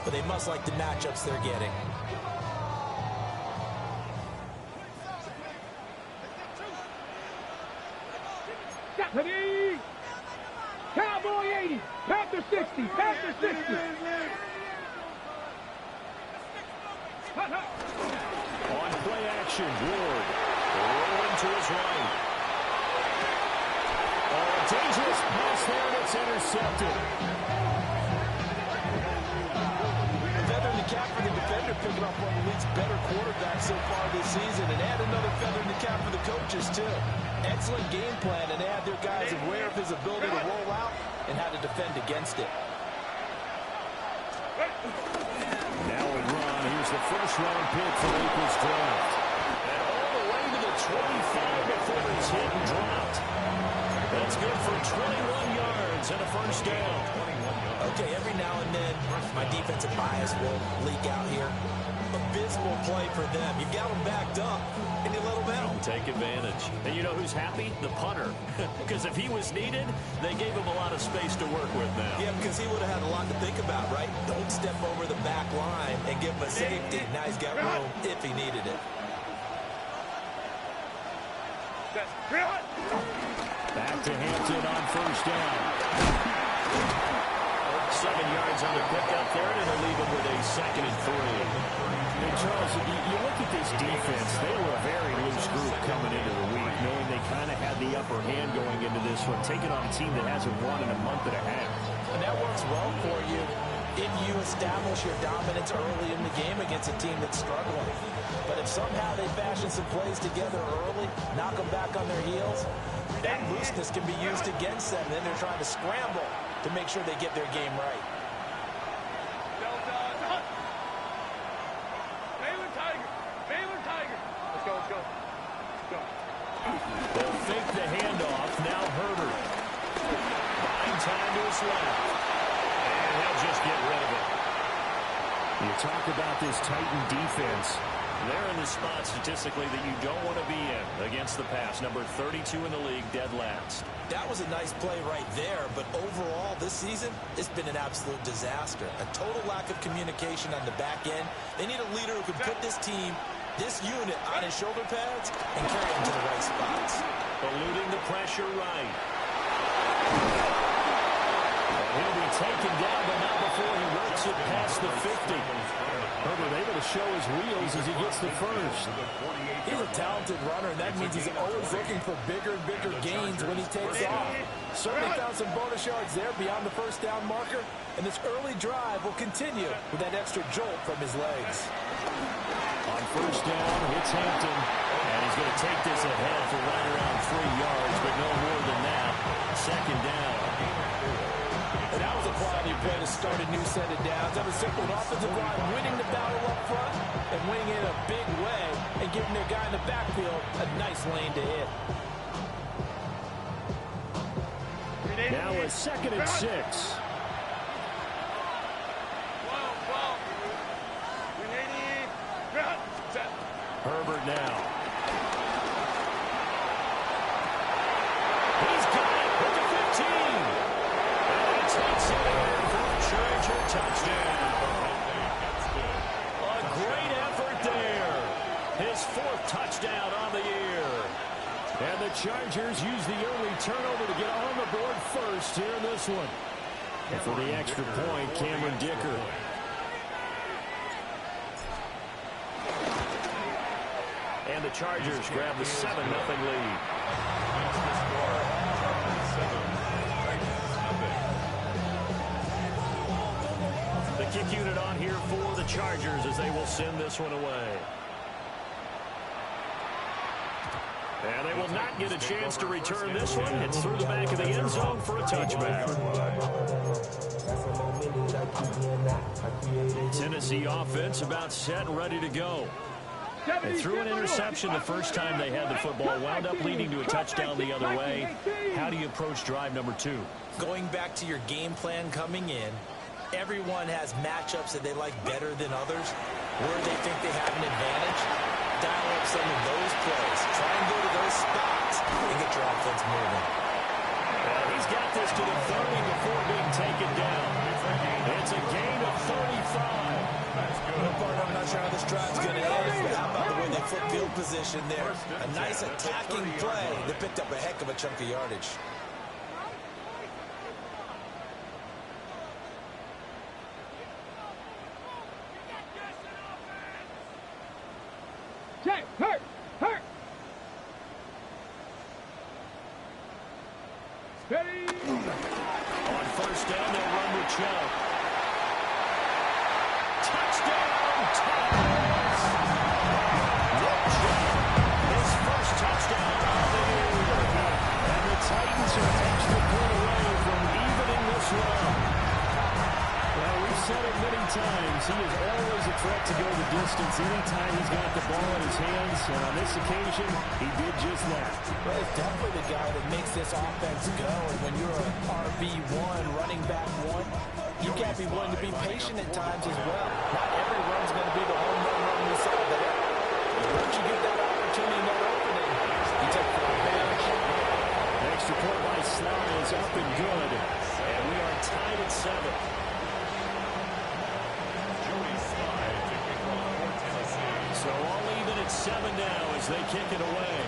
but they must like the matchups they're getting. Cowboy 80, Panther 60, Panther 60. On play action, Ward rolling to his right. Oh, dangerous pass there, and it's intercepted. Feather in the cap for the defender, picking up one of the league's better quarterbacks so far this season, and add another feather in the cap for the coaches, too. Excellent game plan, and they have their guys aware of his ability to roll out and how to defend against it. Now a run. Here's the first-round pick for April's draft. And all the way to the 25 before it's hit and dropped. That's good for 21 yards and a first down. Okay, every now and then, my defensive bias will leak out here. Abysmal play for them. You got them backed up, and you let them out. Take advantage. And you know who's happy? The punter. Because if he was needed, they gave him a lot of space to work with now. Yeah, because he would have had a lot to think about, right? Don't step over the back line and give him a safety. Now he's got room if he needed it. Back to Hampton on first down. 7 yards on the pickup there, and it'll leave him with a 2nd and 3. And Charles, you look at this defense, they were a very loose group coming into the week, knowing they kind of had the upper hand going into this one, taking on a team that hasn't won in a month and a half. And that works well for you if you establish your dominance early in the game against a team that's struggling. But if somehow they fashion some plays together early, knock them back on their heels, that looseness can be used against them. Then they're trying to scramble to make sure they get their game right. They'll fake the handoff. Now Herbert. Buying time to his left. And he'll just get rid of it. You talk about this Titan defense. They're in the spot statistically that you don't want to be in against the pass. Number 32 in the league, dead last. That was a nice play right there, but overall this season, it's been an absolute disaster. A total lack of communication on the back end. They need a leader who can put this team, this unit, on his shoulder pads and carry them to the right spots. Eluding the pressure right. He'll be taken down, but not before he works it past the 50. Herbert able to show his wheels as he gets the first. He's a talented runner, and that means he's always looking for bigger and bigger gains when he takes off. Certainly found some bonus yards there beyond the first down marker, and this early drive will continue with that extra jolt from his legs. On first down, it's Hampton, and he's going to take this ahead for right around 3 yards, but no more than that. 2nd down. And that was a quality play to start a new set of downs. That was simple. An offensive line winning the battle up front and winning it in a big way and giving their guy in the backfield a nice lane to hit. Now a 2nd and 6. Herbert now. He's got it with the 15. And he takes it in for the Charger touchdown. A great effort there. His 4th touchdown on the year. And the Chargers use the early turnover to get on the board first here in this one. And for the extra point, Cameron Dicker. And the Chargers grab the 7-0 lead. The kick unit on here for the Chargers as they will send this one away. And they will not get a chance to return this one. It's through the back of the end zone for a touchback. Tennessee offense about set and ready to go. They threw an interception the first time they had the football, wound up leading to a touchdown the other way. How do you approach drive number 2? Going back to your game plan coming in, everyone has matchups that they like better than others. Where they think they have an advantage, dial up some of those plays. Try and go to those spots and get your offense moving. And he's got this to the 30 before being taken down. It's a gain of 35. not sure how this drive's going to end, but how about the way they flip field position there? A nice attacking play that picked up a heck of a chunk of yardage. Check, hurt, hurt. Steady. On first down, they'll run with Chubb. Touchdown, Titans! Nick Chubb, his first touchdown of the year. And the Titans are an extra point away from evening this run. Well, we've said it many times. He is always a threat to go the distance anytime he's got the ball in his hands. And on this occasion, he did just that. Well, he's definitely the guy that makes this offense go. And when you're an RB1, running back one, you got to be willing to be patient at times as well. Not every run's going to be the home run we saw there. Once you get that opportunity, that opening, you take full advantage. Extra point by Sly is up and good. And we are tied at 7. So all even at 7 now as they kick it away.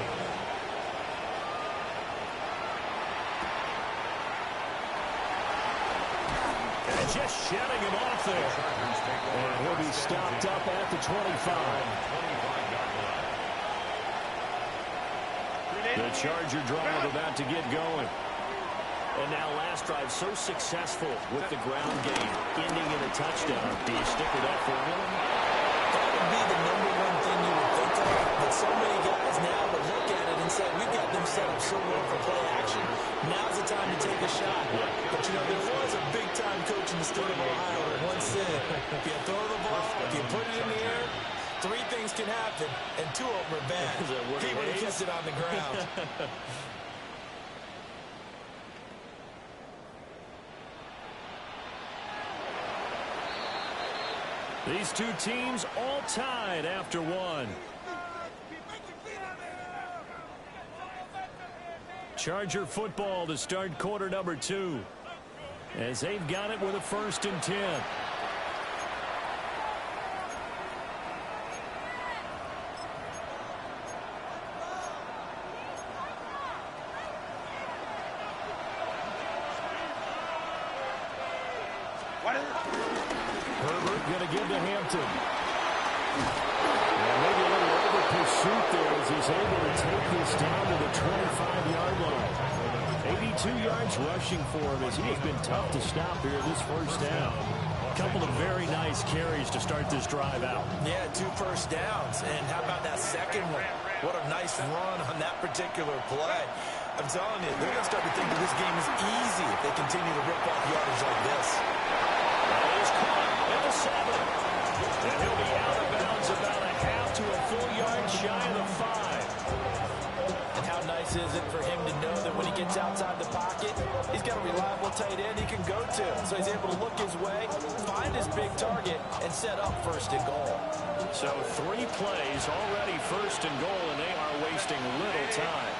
And just shedding him off there. And he'll be stopped up at the 25. The Charger drive about to get going. And now last drive so successful with the ground game, ending in a touchdown. Do you stick with that formula? That would be the number one thing you would think of. But so many guys now would look at it and say, we've got them set up so well for play action. Now's the time to take a shot. But, you know, there was a big-time coach in the state of Ohio that once said, if you throw the ball, if you put it in the air, 3 things can happen, and 2 of them are bad. He would have kept it on the ground. These two teams all tied after 1. Charger football to start quarter number 2. As they've got it with a 1st and 10. Herbert going to give to Hampton. And maybe a little over pursuit there as he's able to take this down to the 25-yard line. 82 yards rushing for him as he has been tough to stop here this first down. A couple of very nice carries to start this drive out. Yeah, 2 first downs. And how about that second one? What a nice run on that particular play. I'm telling you, they're going to start to think that this game is easy if they continue to rip off yardage like this. He's caught at the 7. And he'll be out of bounds about a half to a full yard shy of the 5. And how nice is it for him to know that when he gets outside the pocket, he's got a reliable tight end he can go to. So he's able to look his way, find his big target, and set up 1st and goal. So 3 plays already 1st and goal, and they are wasting little time.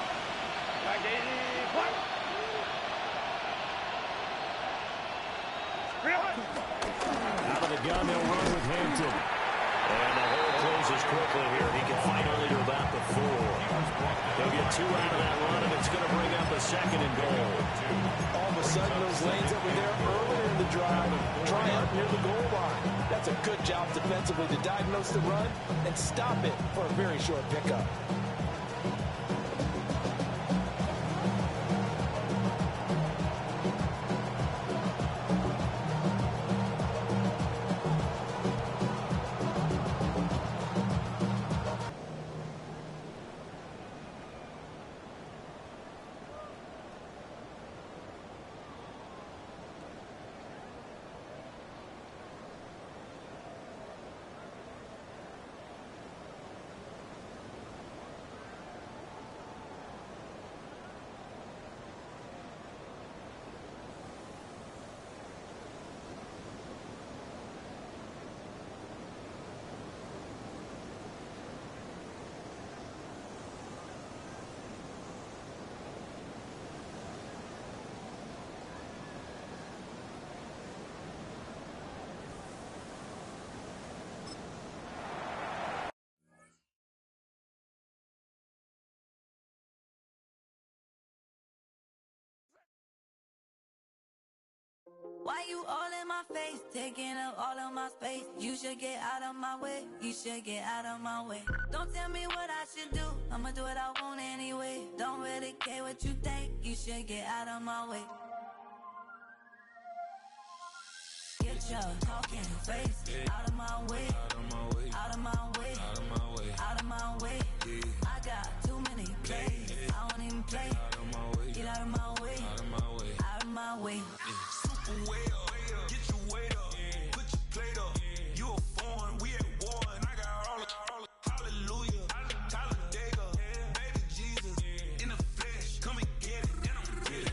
Out of the gun, they'll run with Hampton. And the hole closes quickly here. He can fight only to about the 4. They'll get 2 out of that run, and it's going to bring up a 2nd and goal. All of a sudden, those lanes that were there earlier in the drive dry up near the goal line. That's a good job defensively to diagnose the run and stop it for a very short pickup. Why you all in my face, taking up all of my space? You should get out of my way, you should get out of my way. Don't tell me what I should do, I'ma do what I want anyway. Don't really care what you think, you should get out of my way. Get your talking face out of my way, out of my way, out of my way, out of my way, out of my way. I got too many plays, I don't even play. Out of my way, get out of my way, out of my way, out of my way. Super way up, get your weight up, put your plate up. You a foreign, we at war, and I got all the hallelujah, Talladega, baby Jesus, in the flesh, come and get it, and I'm with it.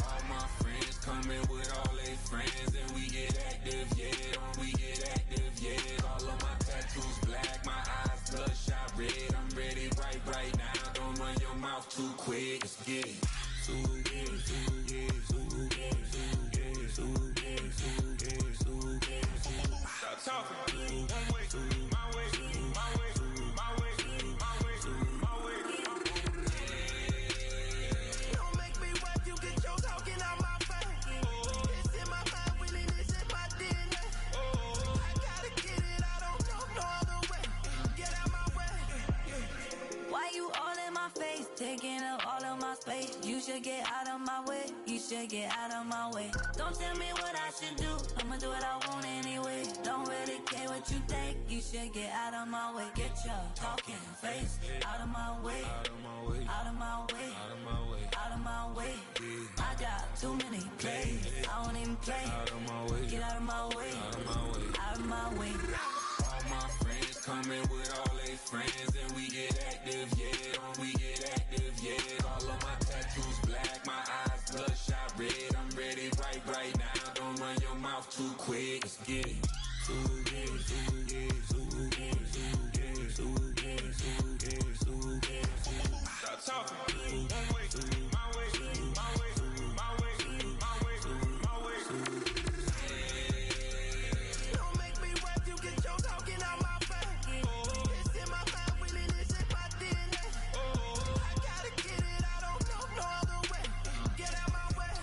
All my friends coming with all they friends, and we get active, yeah, we get active, yeah. All of my tattoos black, my eyes bloodshot red. I'm ready right now. Don't run your mouth too quick. Let's get it. Stop talking. One way, my way, my way, my way, my way, my way. Don't make me wipe you, get your talking out my face. It's in my mind, really, this is my DNA. I gotta get it, I don't know no other way. Get out my way. Why you all in my face, taking up all of my space? You should get out of my way, you should get out of my way. Don't tell me what I should do, I'ma do what I want anyway. Don't really care what you think, you should get out of my way. Get your talking face out of my way, out of my way, out of my way, out of my way, out of my way. I got too many plays, I don't even play. Out of my way, get out of my way, out of my way, out of my way. All my friends coming with all they friends, and we get active, yeah, we get active, yeah. All of my tattoos black, my eyes bloodshot red. I'm ready right now. Don't run your mouth too quick. Let's get it. Stop talking. One way, my way, my way, my way, my way, my way. Don't make me wipe you, get your talking out my face. It's in my mind, really, this is my DNA. I gotta get it, I don't know no other way. Get out my way.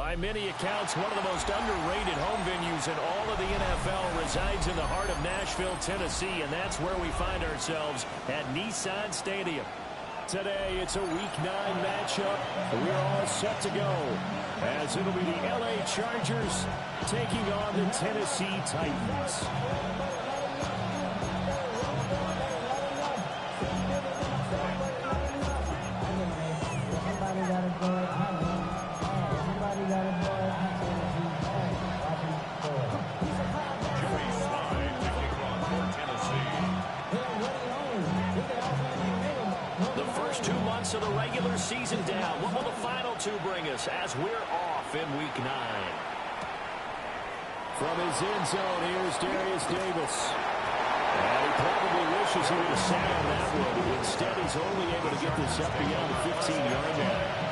By many accounts, one of the most underrated home venues in all of the NFL resides in the heart of Nashville, Tennessee, and that's where we find ourselves at Nissan Stadium. Today, it's a Week 9 matchup. We're all set to go, as it'll be the LA Chargers taking on the Tennessee Titans. Of the regular season down. What will the final two bring us as we're off in Week 9? From his end zone, here's Darius Davis. And he probably wishes he would have sat on that one. Instead, he's only able to get this up beyond the 15-yard line.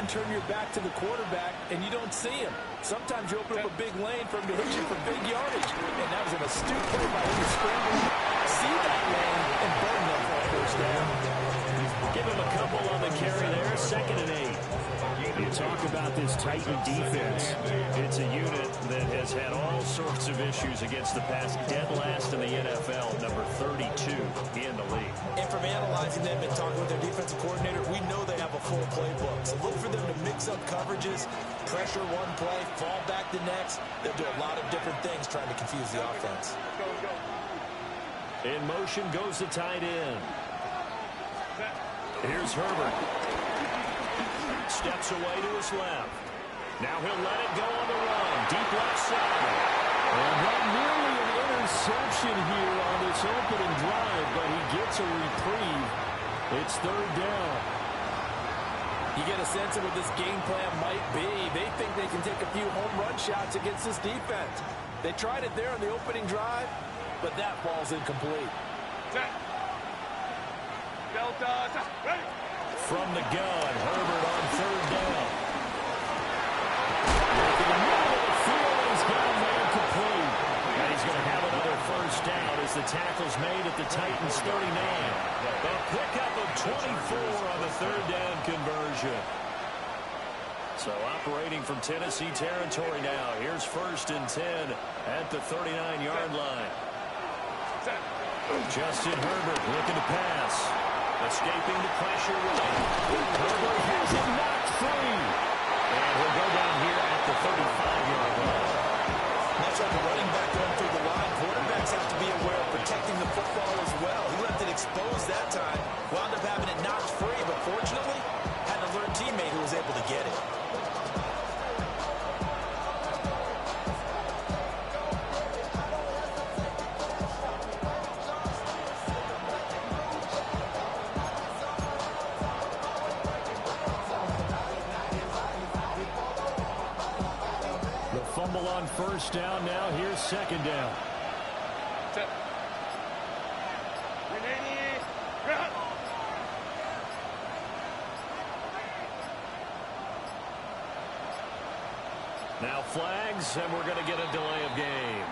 Turn your back to the quarterback and you don't see him. Sometimes you open up a big lane for him to hit you for big yardage. And that was an astute play by him to scramble, see that lane, and burn them for a first down. Give him a couple on the carry there, 2nd and 8. You talk about this Titan defense. It's a unit that has had all sorts of issues against the pass. Dead last in the NFL, number 32 in the league. And from analyzing them and talking with their defensive coordinator, we know they have a full playbook. So look for them to mix up coverages, pressure one play, fall back the next. They'll do a lot of different things trying to confuse the offense. In motion goes the tight end. Here's Herbert. Steps away to his left. Now he'll let it go on the run. Deep left side. And not nearly an interception here on this opening drive, but he gets a reprieve. It's 3rd down. You get a sense of what this game plan might be. They think they can take a few home run shots against this defense. They tried it there on the opening drive, but that ball's incomplete. From the gun, Herbert on 3rd down. In the middle of the field, he's got a man complete. And he's going to have another first down as the tackle's made at the Titans' 39. A pickup of 24 on the 3rd down conversion. So operating from Tennessee territory now. Here's 1st and 10 at the 39-yard line. Justin Herbert looking to pass. Escaping the pressure with it. Herbert has it knocked free. And he'll go down here at the 35-yard line. Much like a running back going through the line, quarterbacks have to be aware of protecting the football as well. He left it exposed that time. Wound up having it knocked free, but fortunately, had an alert teammate who was able to get it. Fumble on 1st down. Now here's 2nd down. Now flags, and we're going to get a delay of game.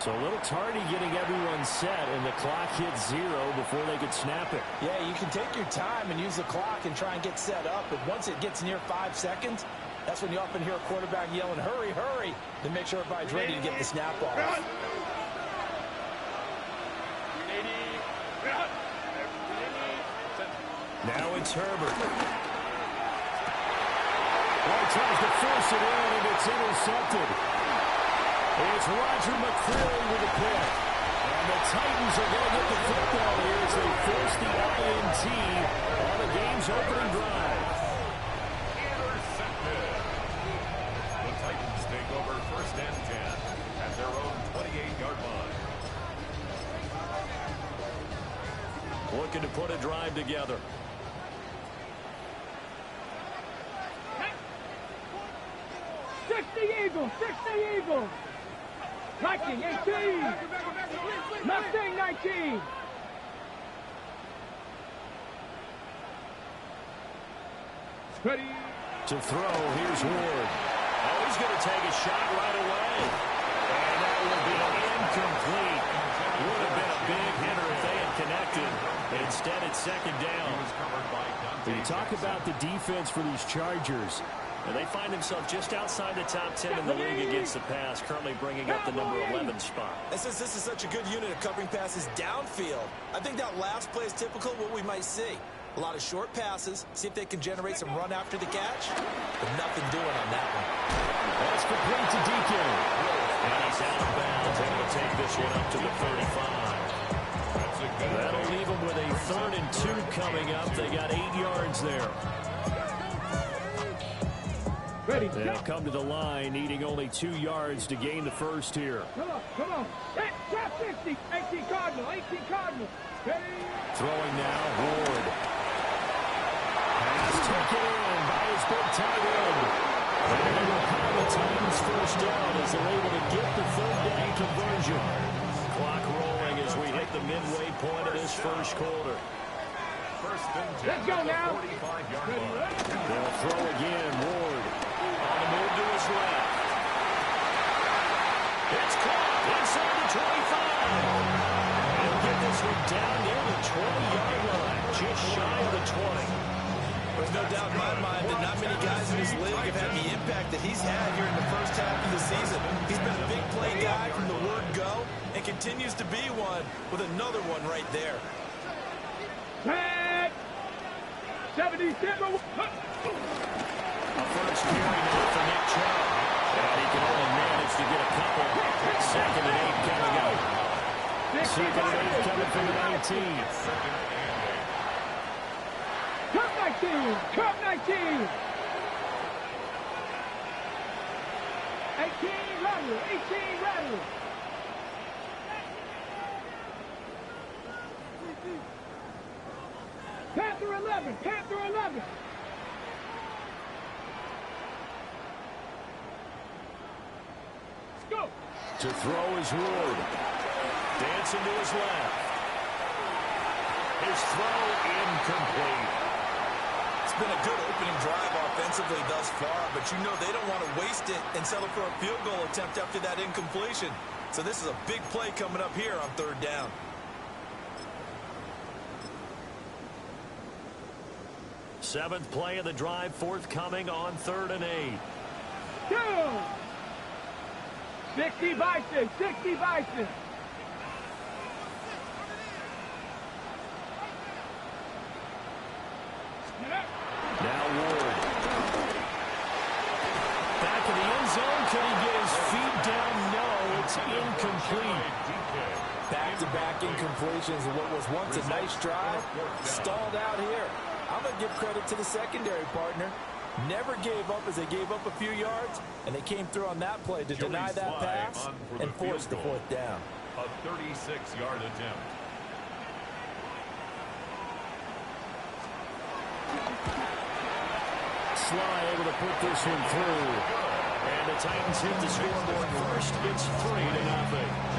So a little tardy getting everyone set, and the clock hit 0 before they could snap it. Yeah, you can take your time and use the clock and try and get set up, but once it gets near 5 seconds, that's when you often hear a quarterback yelling, hurry, hurry, to make sure everybody's ready to get the snap off. Now it's Herbert. Well, he tries to force it in, and it's intercepted. It's Roger McCreary with a pick. And the Titans are going to get the football here as they force the INT on the game's opening drive. Intercepted. The Titans take over first and 10 at their own 28-yard line. Looking to put a drive together. Eagles, 60 Eagles. Viking 18. Mustang 19. Ready. To throw, here's Ward. Oh, he's going to take a shot right away. And that will be incomplete. Would have been a big hitter if they had connected. Instead, it's second down. When you talk about the defense for these Chargers, and they find themselves just outside the top 10 in the league against the pass, currently bringing up the number 11 spot. And since this is such a good unit of covering passes downfield, I think that last play is typical of what we might see. A lot of short passes, see if they can generate some run after the catch, but nothing doing on that one. That's complete to Deacon. And he's out of bounds, able to take this one up to the 35. That'll leave them with a 3rd and 2 coming up. They got 8 yards there. Ready. They'll come to the line, needing only 2 yards to gain the first here. Come on. Hey, drop 60. 18 Cardinal. Ready. Throwing now, Ward. Pass taken in by his big tight end. And they will call the Titans first down as they're able to get the 3rd down conversion. Clock rolling as we hit the midway point of this first quarter. First and 10. Let's go now. 45-yard line. They'll throw again, Ward. On the move to his left. It's caught inside the 25. They'll get this one down near the 20-yard line, just shy of the 20. There's no doubt in my mind that not many guys in this league have had the impact that he's had here in the first half of the season. He's been a big play guy from the word go and continues to be one with another one right there. 70 A first carry now for Nick Chubb. And he can only manage to get a couple. 2nd and 8 coming up. 2nd and 8 coming from the 19. Cup 19. 18 Rattler. Panther 11. Let's go. To throw is Ward. Dancing to his left. His throw incomplete. It's been a good opening drive offensively thus far, but you know they don't want to waste it and settle for a field goal attempt after that incompletion. So this is a big play coming up here on 3rd down. Seventh play of the drive, forthcoming on 3rd and 8. 60 Bison. Now Ward. Back in the end zone. Can he get his feet down? No, it's incomplete. Back-to-back incompletions of what was once a nice drive. Stalled out here. I'm going to give credit to the secondary partner. Never gave up as they gave up a few yards, and they came through on that play to deny that pass and force the 4th down. A 36-yard attempt. Sly able to put this one through. And the Titans hit the scoreboard first. It's 3-0.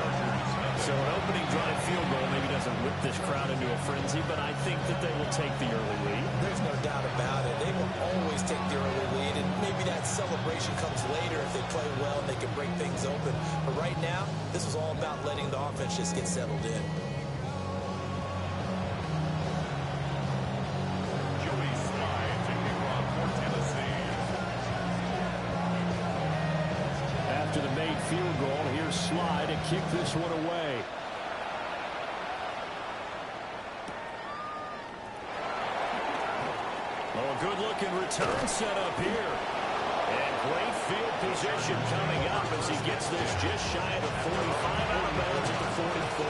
So an opening drive field goal maybe doesn't whip this crowd into a frenzy, but I think that they will take the early lead. There's no doubt about it. They will always take the early lead, and maybe that celebration comes later if they play well and they can break things open. But right now, this is all about letting the offense just get settled in. Joey Sly taking off for Tennessee. After the made field goal, here's Sly to kick this one away. Oh, good-looking return set up here. And great field position coming up as he gets this just shy of the 45, out of bounds at the 44.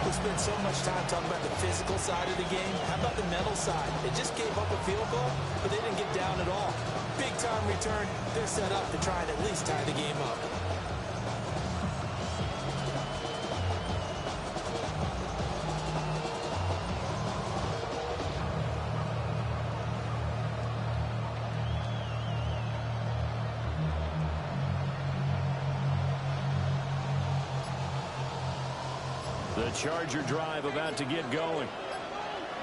We spend so much time talking about the physical side of the game. How about the mental side? They just gave up a field goal, but they didn't get down at all. Big time return. They're set up to try and at least tie the game up. The Charger drive about to get going.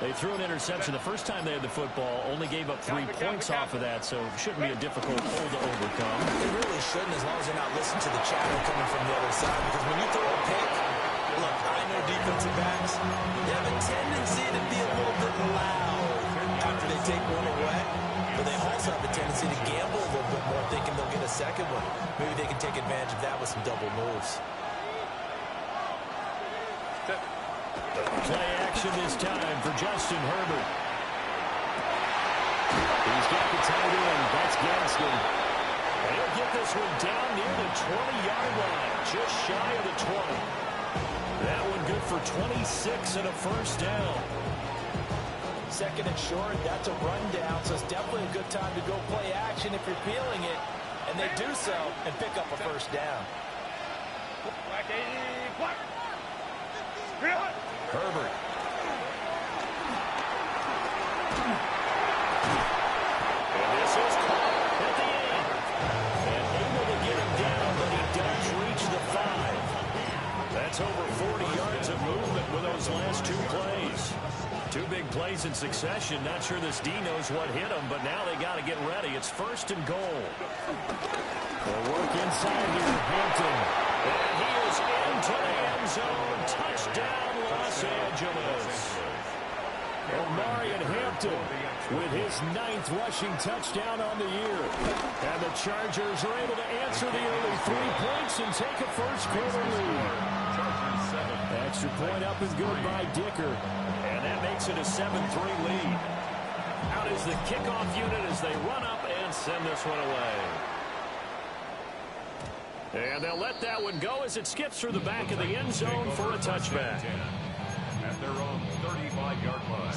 They threw an interception the first time they had the football, only gave up 3 points off of that, so it shouldn't be a difficult hole to overcome. They really shouldn't, as long as they're not listening to the chatter coming from the other side, because when you throw a pick, look, I know defensive backs, they have a tendency to be a little bit loud after they take one away, but they also have a tendency to gamble a little bit more, thinking they'll get a second one. Maybe they can take advantage of that with some double moves. Play action this time for Justin Herbert. He's got the tight end. That's Gaskin. And he'll get this one down near the 20-yard line, just shy of the 20. That one good for 26 and a first down. Second and short, that's a rundown, so it's definitely a good time to go play action if you're feeling it. And they do so and pick up a first down. Herbert. And this is caught at the end. And able to get him down, but he does reach the 5. That's over 40 yards of movement with those last 2 plays. 2 big plays in succession. Not sure this D knows what hit him, but now they got to get ready. It's first and goal. They'll work inside here. Hampton. And he is into the end zone. Touchdown, Los Angeles. Omarion Hampton with his 9th rushing touchdown on the year. And the Chargers are able to answer the early 3 points and take a first quarter lead. Extra point up and good by Dicker. And that makes it a 7-3 lead. Out is the kickoff unit as they run up and send this one away. And they'll let that one go as it skips through the back of the end zone for a touchback. At their own 35-yard line.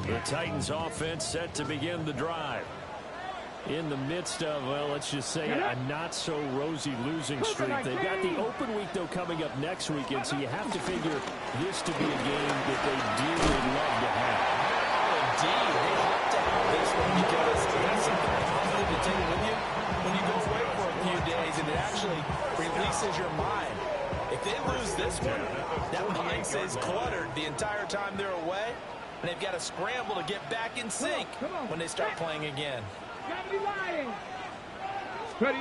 The Titans offense set to begin the drive. In the midst of, well, let's just say a not-so-rosy losing streak. They've got the open week, though, coming up next weekend, so you have to figure this to be a game that they dearly love to have. Indeed, they have to have this one because that's something positive to take with you when you go away for a few days, and it actually releases your mind. If they lose this one, that mind stays cluttered the entire time they're away, and they've got to scramble to get back in sync when they start playing again. Ready.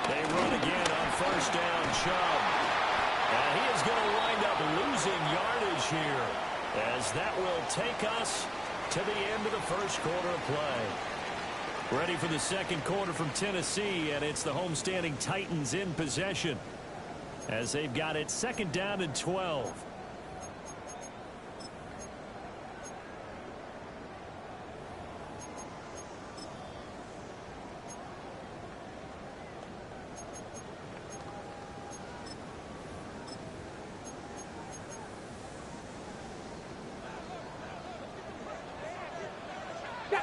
They run again on first down, Chubb. And he is going to wind up losing yardage here, as that will take us to the end of the first quarter of play. Ready for the second quarter from Tennessee, and it's the homestanding Titans in possession, as they've got it second down and 12.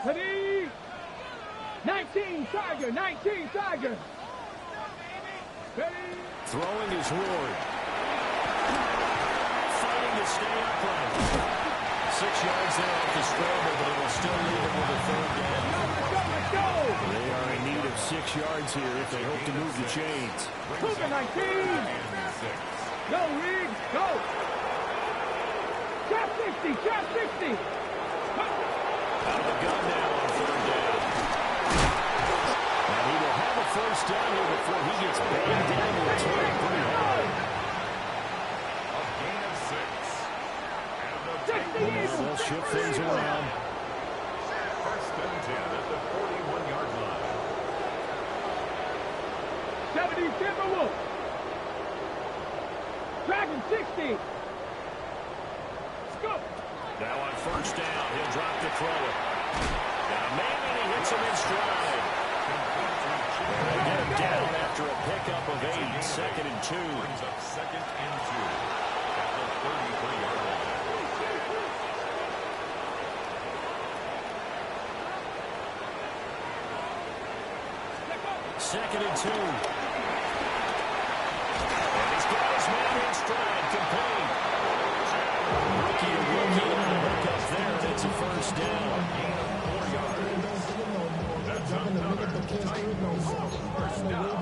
Ready. 19 Tiger. Ready. Throwing is Ward. Fighting to stay upright. 6 yards there off the scramble, but it will still leave him with a third down. Let's go. They are in need of 6 yards here if they hope to move the chains. Cougar 19. Go, Reed. Go. Trap 60. Out of the gun now on third down. And he will have a first down here before he gets banged down to the turn pretty hard. A gain of 6. And They'll shift things around. first and 10 at the 41-yard line. 70 Timberwolves. 7, 60. Let's go. Now on first down, he'll drop to throw it. Now maybe he hits him in stride. They get him down after a pickup of 8. 2nd and 2. Brings up 2nd and 2 at the 33-yard line. Second and 2. And he's got his man in stride, complete. Rookie to rookie on the hook up there, and it's a first down. 4 yards. That's another Titans first down.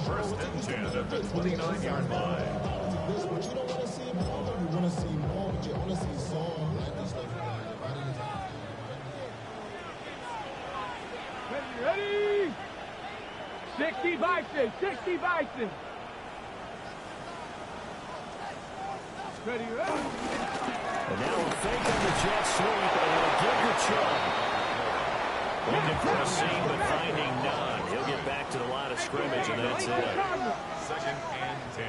1st and 10 at the 29-yard line. But you don't want to see more. You want to see more, but you only see some. Like this stuff. Ready? 60 Bison. 60 Bison. Ready? And now a fake on the jet sweep, and it'll give the Chubb. Looking for a seam, but finding none. He'll get back to the line of scrimmage, and that's it. 2nd and 10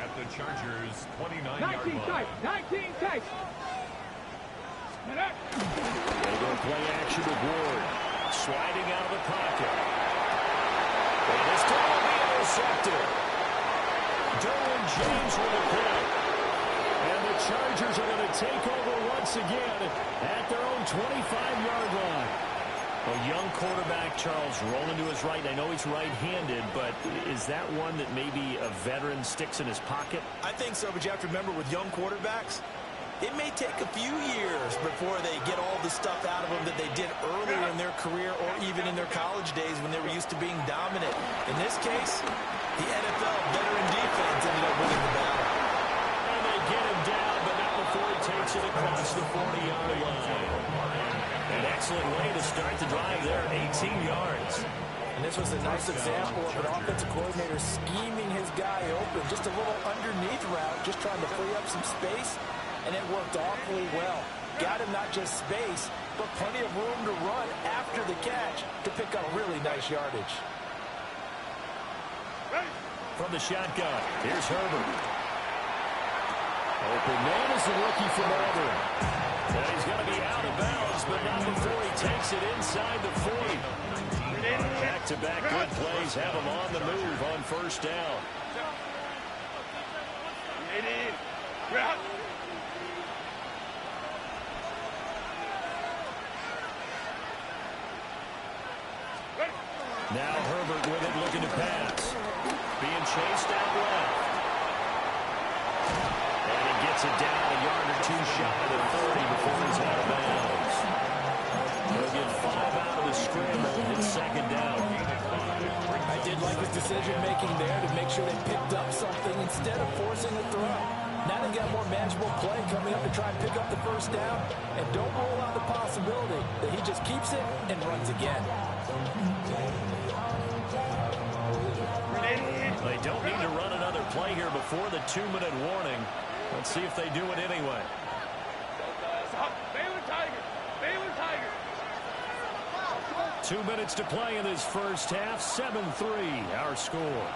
at the Chargers' 29-yard 19 line. tight. 19 tight. They go play action with Ward. Sliding out of the pocket. And this time will be intercepted. Derwin James with a pick. And the Chargers are going to take over once again at their own 25-yard line. A young quarterback, Charles, rolling to his right. I know he's right-handed, but is that one that maybe a veteran sticks in his pocket? I think so, but you have to remember with young quarterbacks, it may take a few years before they get all the stuff out of them that they did earlier in their career or even in their college days when they were used to being dominant. In this case, the NFL veteran defense ended up winning the battle. And they get him down, but not before he takes it across the 40-yard line. An excellent way to start the drive there, 18 yards. And this was a nice example of an offensive coordinator scheming his guy open. Just a little underneath route, just trying to free up some space. And it worked awfully well. Got him not just space, but plenty of room to run after the catch to pick up really nice yardage. From the shotgun, here's Herbert. Open man is the rookie from Auburn. And he's going to be out of bounds, but not before he takes it inside the 40. Back-to-back good plays have him on the move on first down. Now Herbert with it, looking to pass. Being chased out left. And he gets it down a yard or two shy of the 30 before he's out of bounds. He'll get 5 out of the scramble and 2nd down. I did like his decision-making there to make sure they picked up something instead of forcing a throw. Now they got more manageable play coming up to try and pick up the first down. And don't rule out the possibility that he just keeps it and runs again. They don't need to run another play here before the 2-minute warning. Let's see if they do it anyway. Baylor Tigers. Baylor Tigers. 2 minutes to play in this first half. 7-3 our score.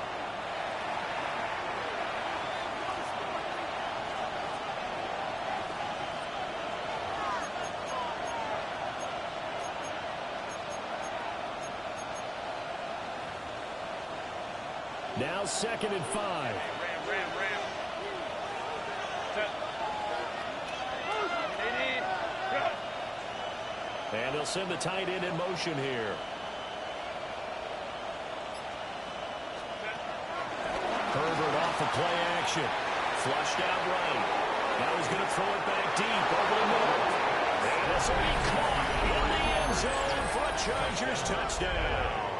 Now 2nd and 5. And they'll send the tight end in motion here. Herbert off of play action. Flushed out right. Now he's going to throw it back deep over the middle. And this will be caught in the end zone for a Chargers touchdown.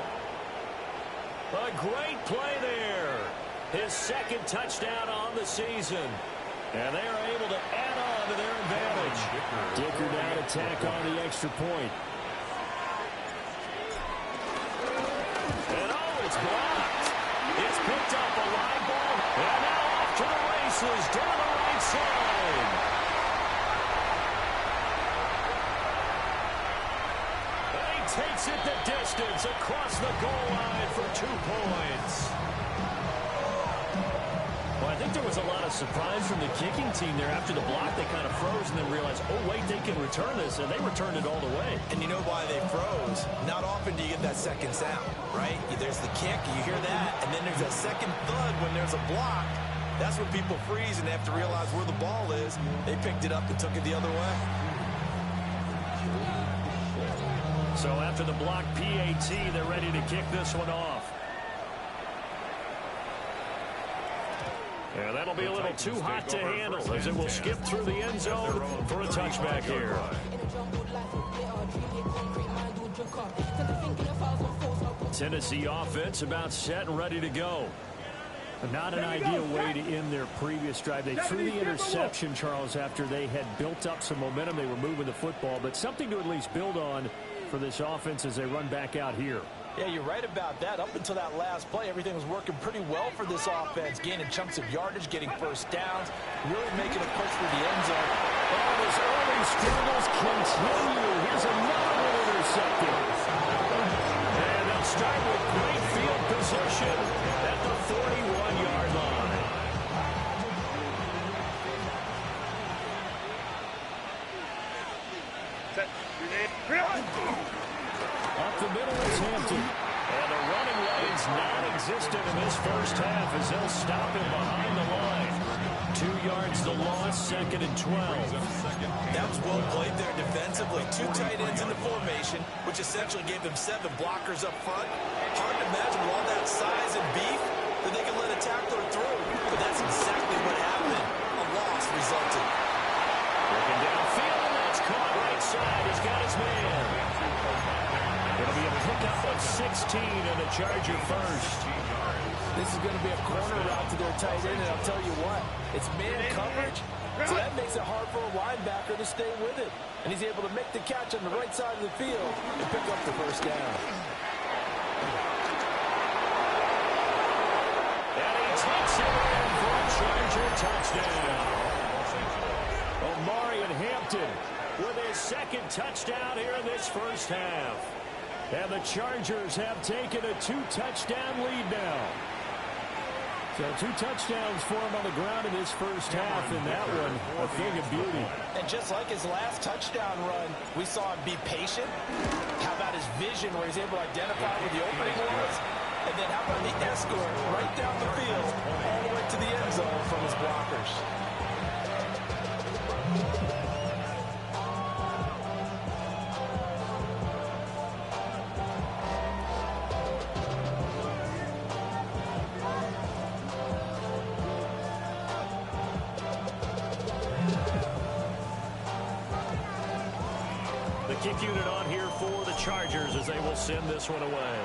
A great play there. His 2nd touchdown on the season. And they are able to add on to their advantage. Dicker now to tack on the extra point. And oh, it's blocked. It's picked up a line ball. And now off to the races down the right side. And he takes it the distance across the goal line for 2 points. Well, I think think there was a lot of surprise from the kicking team there. After the block, they kind of froze and then realized, oh, wait, they can return this, and they returned it all the way. And you know why they froze? Not often do you get that second sound, right? There's the kick, you hear that, and then there's that second thud when there's a block. That's when people freeze and they have to realize where the ball is. They picked it up and took it the other way. So after the block PAT, they're ready to kick this one off. Yeah, that'll be a little too hot to handle as it will skip through the end zone for a touchback here. Tennessee offense about set and ready to go. Not an ideal way to end their previous drive. They threw the interception, Charles, after they had built up some momentum. They were moving the football, but something to at least build on for this offense as they run back out here. Yeah, you're right about that. Up until that last play, everything was working pretty well for this offense, gaining chunks of yardage, getting first downs, really making a push for the end zone. All his early struggles continue. Here's another one intercepted. And they'll start with great field position at the 41-yard line. Up the middle is Hampton. And the running lane's non-existent in this first half as they'll stop him behind the line. 2 yards the loss, 2nd and 12. That was well played there defensively. 2 tight ends in the formation, which essentially gave them 7 blockers up front. Hard to imagine with all that size and beef that they can let a tackler through. But that's exactly what happened. A loss resulted. Looking downfield, and that's caught right side. He's got his man. It'll be a pickup of 16 and a Charger first. This is going to be a corner route to their tight end, and I'll tell you what, it's man coverage, so that makes it hard for a linebacker to stay with it. And he's able to make the catch on the right side of the field and pick up the first down. And he takes it in for a Charger touchdown. Omarion Hampton with his 2nd touchdown here in this first half. And the Chargers have taken a 2-touchdown lead now. So 2 touchdowns for him on the ground in this first half, and that one a thing of beauty. And just like his last touchdown run, we saw him be patient. How about his vision where he's able to identify where the opening was? And then how about the escort right down the field all the way to the end zone from his blockers? Kick unit on here for the Chargers as they will send this one away.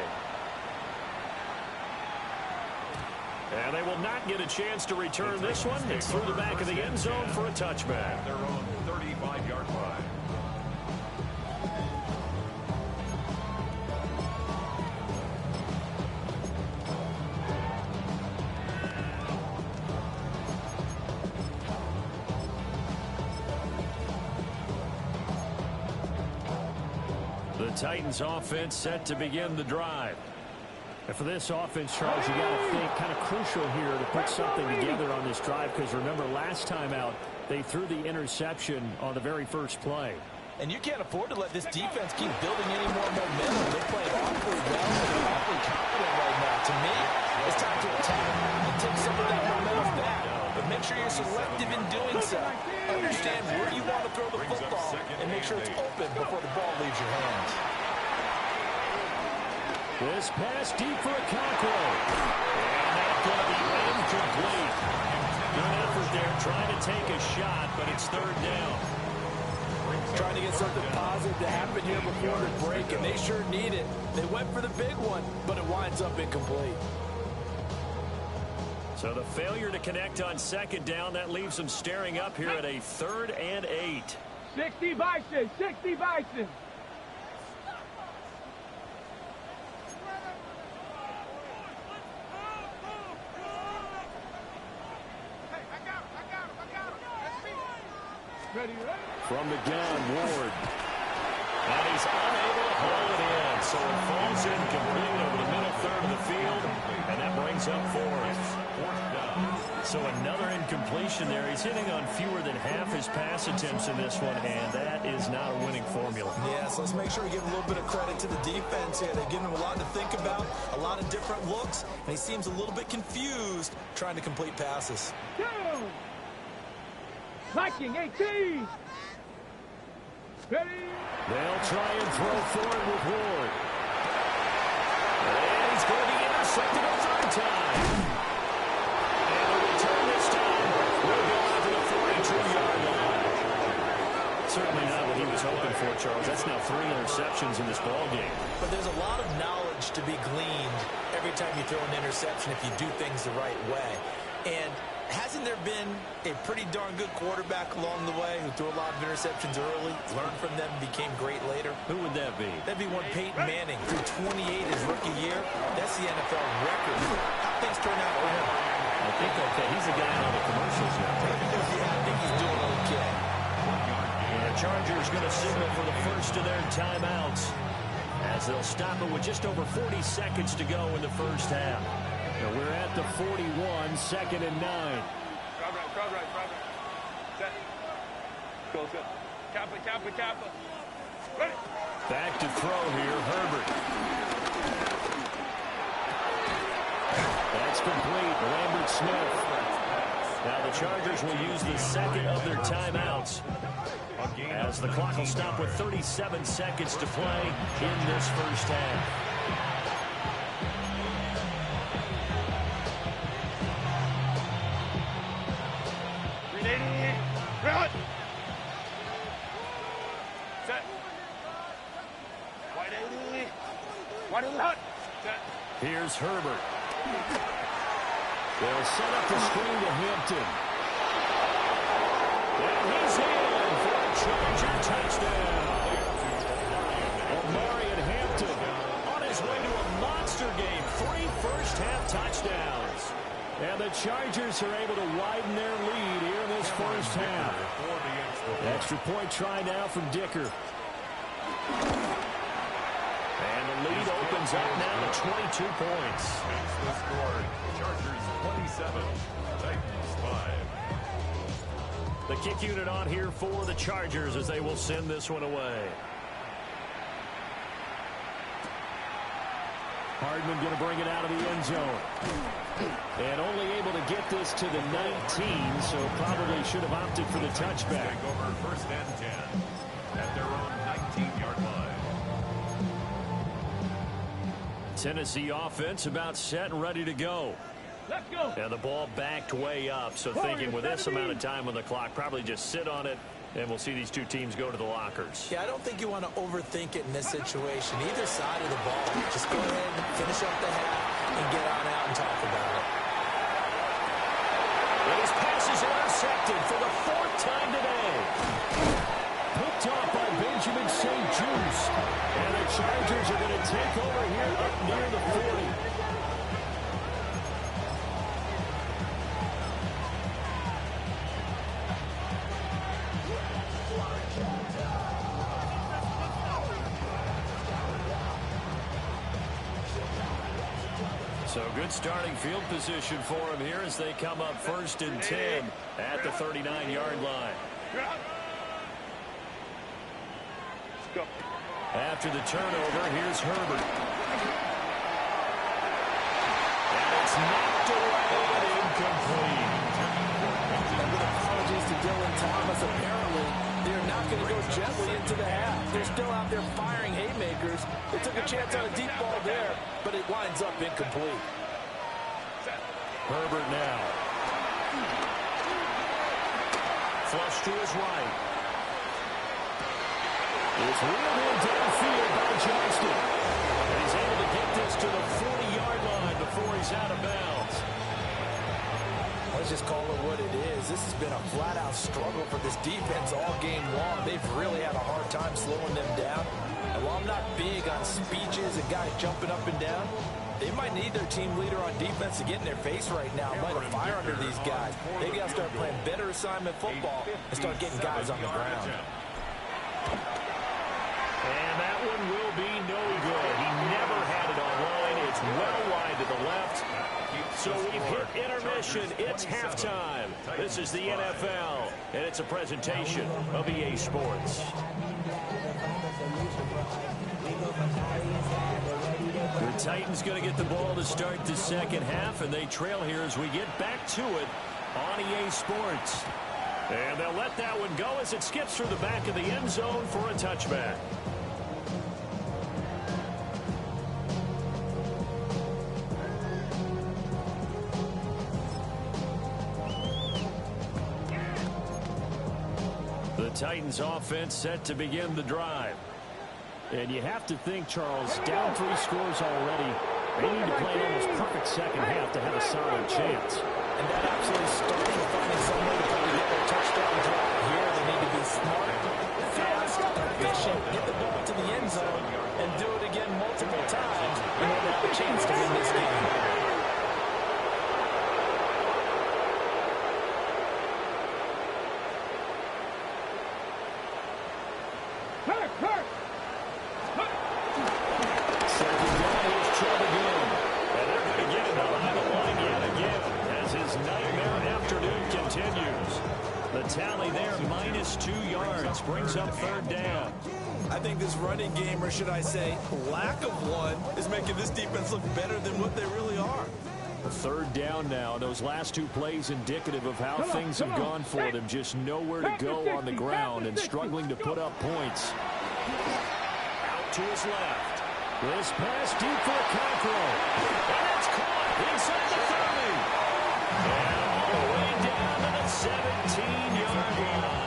And they will not get a chance to return this one. It's through the back of the end zone for a touchback. Their own 35-yard line. The Titans offense set to begin the drive. And for this offense, Charles, you got to think kind of crucial here to put something together on this drive, because remember last time out they threw the interception on the very first play. And you can't afford to let this defense keep building any more momentum. They're playing awfully well, and they're awfully confident right now. To me, it's time to attack and take some of that momentum back. But make sure you're selective in doing so. Understand where you want to throw the football and make sure it's open before the ball leaves your hands. This pass deep for a Cockrell. And that's going to be incomplete. Good effort there trying to take a shot, but it's 3rd down. Trying to get something positive to happen here before the break, and they sure need it. They went for the big one, but it winds up incomplete. So the failure to connect on 2nd down, that leaves them staring up here at a 3rd and 8. 60 Bison, 60 Bison. From the gun, Ward. And he's unable to haul it in, so it falls incomplete over the middle 3rd of the field, and that brings up 4th. So another incompletion there. He's hitting on fewer than half his pass attempts in this one, and that is not a winning formula. Yeah, so let's make sure we give a little bit of credit to the defense here. They've given him a lot to think about, a lot of different looks, and he seems a little bit confused trying to complete passes. Down. Viking 18. Ready. They'll try and throw for it with Ward. And he's going to be intercepted a third time. And the return this time will go out to the 42-yard line. Certainly not what he was hoping for, Charles. That's now 3 interceptions in this ballgame. But there's a lot of knowledge to be gleaned every time you throw an interception if you do things the right way. And hasn't there been a pretty darn good quarterback along the way who threw a lot of interceptions early, learned from them, became great later? Who would that be? That'd be one Peyton Manning, threw 28 his rookie year. That's the NFL record. How things turn out for him? I think okay. He's the guy on the commercials now. Yeah, I think he's doing okay. And the Chargers going to signal for the first of their timeouts as they'll stop it with just over 40 seconds to go in the first half. Now we're at the 41, 2nd and 9. Crowd right. Set. Go. Kappa. Ready. Back to throw here, Herbert. That's complete, Lambert Smith. Now the Chargers will use the second of their timeouts as the clock will stop with 37 seconds to play in this first half. Run. Set. Wide 80. Set. Here's Herbert. They'll set up the screen to Hampton. And he's in for a Charger touchdown. Omarion Hampton on his way to a monster game. 3 first-half touchdowns. And the Chargers are able to widen their lead here in this first half. Extra point try now from Dicker. And the lead opens up now to 22 points. The score, Chargers 27, Titans 5. The kick unit on here for the Chargers as they will send this one away. Hardman going to bring it out of the end zone. And only able to get this to the 19, so probably should have opted for the touchback. Take over 1st and 10 at their own 19-yard line. Tennessee offense about set and ready to go. Let's go. And the ball backed way up, so thinking with this amount of time on the clock, probably just sit on it, and we'll see these two teams go to the lockers. Yeah, I don't think you want to overthink it in this situation. Either side of the ball, just go ahead and finish up the half and get on out and talk about it. And his pass is intercepted for the 4th time today. Picked off by Benjamin St. Juice. And the Chargers are going to take over here up near the 40. So good starting field position for him here as they come up 1st and 10 at the 39-yard line. After the turnover, here's Herbert. And it's knocked away and incomplete. And with apologies to Dylan Thomas, apparently they're not going to go gently into the half. They're still out there firing haymakers. They took a chance on a deep ball there, but it winds up incomplete. Herbert now. Flush to his right. It's reeled in downfield by Johnston. And he's able to get this to the 40-yard line before he's out of bounds. Let's just call it what it is. This has been a flat-out struggle for this defense all game long. They've really had a hard time slowing them down. And while I'm not big on speeches and guys jumping up and down, they might need their team leader on defense to get in their face right now, light a fire under these guys. They got to start playing better assignment football and start getting guys on the ground. And that one will be no good. He never had it on line. It's well wide to the left. So we've hit intermission. It's halftime. This is the NFL, and it's a presentation of EA Sports. The Titans going to get the ball to start the second half, and they trail here as we get back to it on EA Sports. And they'll let that one go as it skips through the back of the end zone for a touchback. The Titans offense set to begin the drive. And you have to think, Charles, down 3 scores already. They need to play an almost perfect second half to have a solid chance. And that absolutely starting finding some way to put together a touchdown drive here. They need to be smart, fast, efficient, get the ball to the end zone, and do it again multiple times in order to have a chance to win this game. Tally there, -2 yards, brings up third down. I think this running game, or should I say lack of one, is making this defense look better than what they really are. Third down now. Those last 2 plays indicative of how things have gone for them. Just nowhere to go on the ground and struggling to put up points. Out to his left. This pass deep for Cockrell. And it's caught inside the 30. And all the way down to the 17-yard line.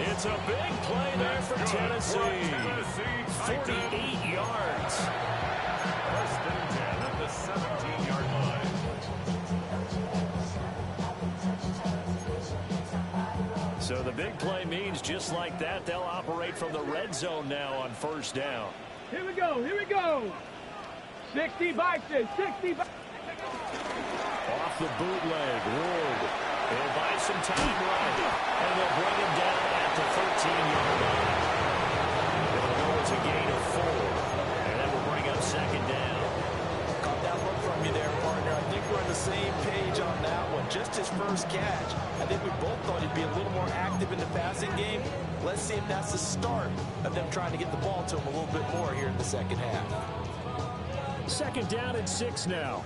It's a big play there for Tennessee. 48 yards. First and 10 at the 17-yard line. So the big play means just like that, they'll operate from the red zone now on first down. Here we go, here we go. 60 boxes, 60 boxes. Off the bootleg, Ward. They'll buy some time right, and they'll bring him down at the 13-yard line. It'll go as a gain of 4, and that will bring up second down. Caught that look from you there, partner. I think we're on the same page on that one. Just his first catch. I think we both thought he'd be a little more active in the passing game. Let's see if that's the start of them trying to get the ball to him a little bit more here in the second half. Second down and 6 now.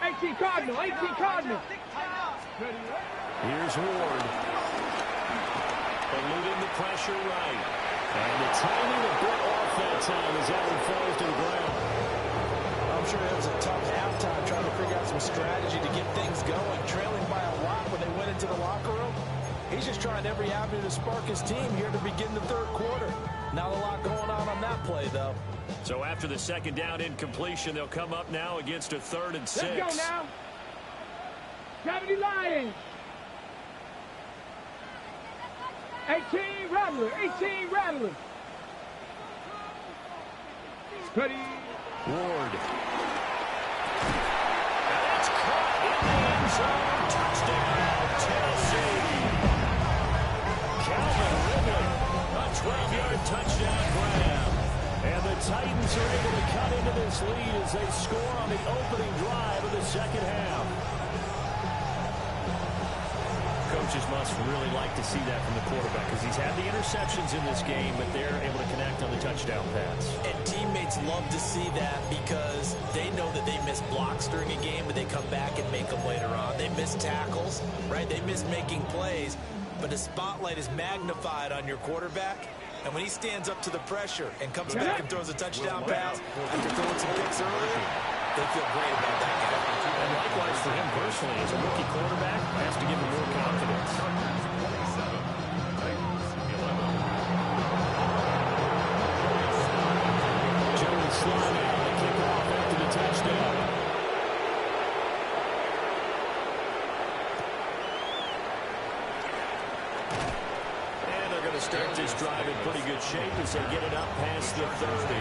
18 Cardinal, 18 Cardinal. Here's Ward. Eluding the pressure right. And the timing a bit off that time as that one falls to the ground. I'm sure it was a tough halftime trying to figure out some strategy to get things going. Trailing by a lot when they went into the locker room. He's just trying every avenue to spark his team here to begin the third quarter. Not a lot going on that play, though. So after the second down incompletion, they'll come up now against a 3rd and 6. Let's go now. 70 Lions. 18 Rattler, 18 Rattler. Ready. Ward. And it's caught in the end zone. Touchdown, Tennessee. Calvin Ridley, a 12-yard touchdown grab. And the Titans are able to cut into this lead as they score on the opening drive of the second half. Coaches must really like to see that from the quarterback because he's had the interceptions in this game, but they're able to connect on the touchdown pass. And teammates love to see that because they know that they miss blocks during a game, but they come back and make them later on. They miss tackles, right? They miss making plays, but the spotlight is magnified on your quarterback. And when he stands up to the pressure and comes back and throws a touchdown pass after throwing some picks earlier, they feel great about that guy. And likewise for him personally, as a rookie quarterback, has to give him more confidence. Jones sliding on the kickoff after the touchdown. Start this drive in pretty good shape as they get it up past the 30.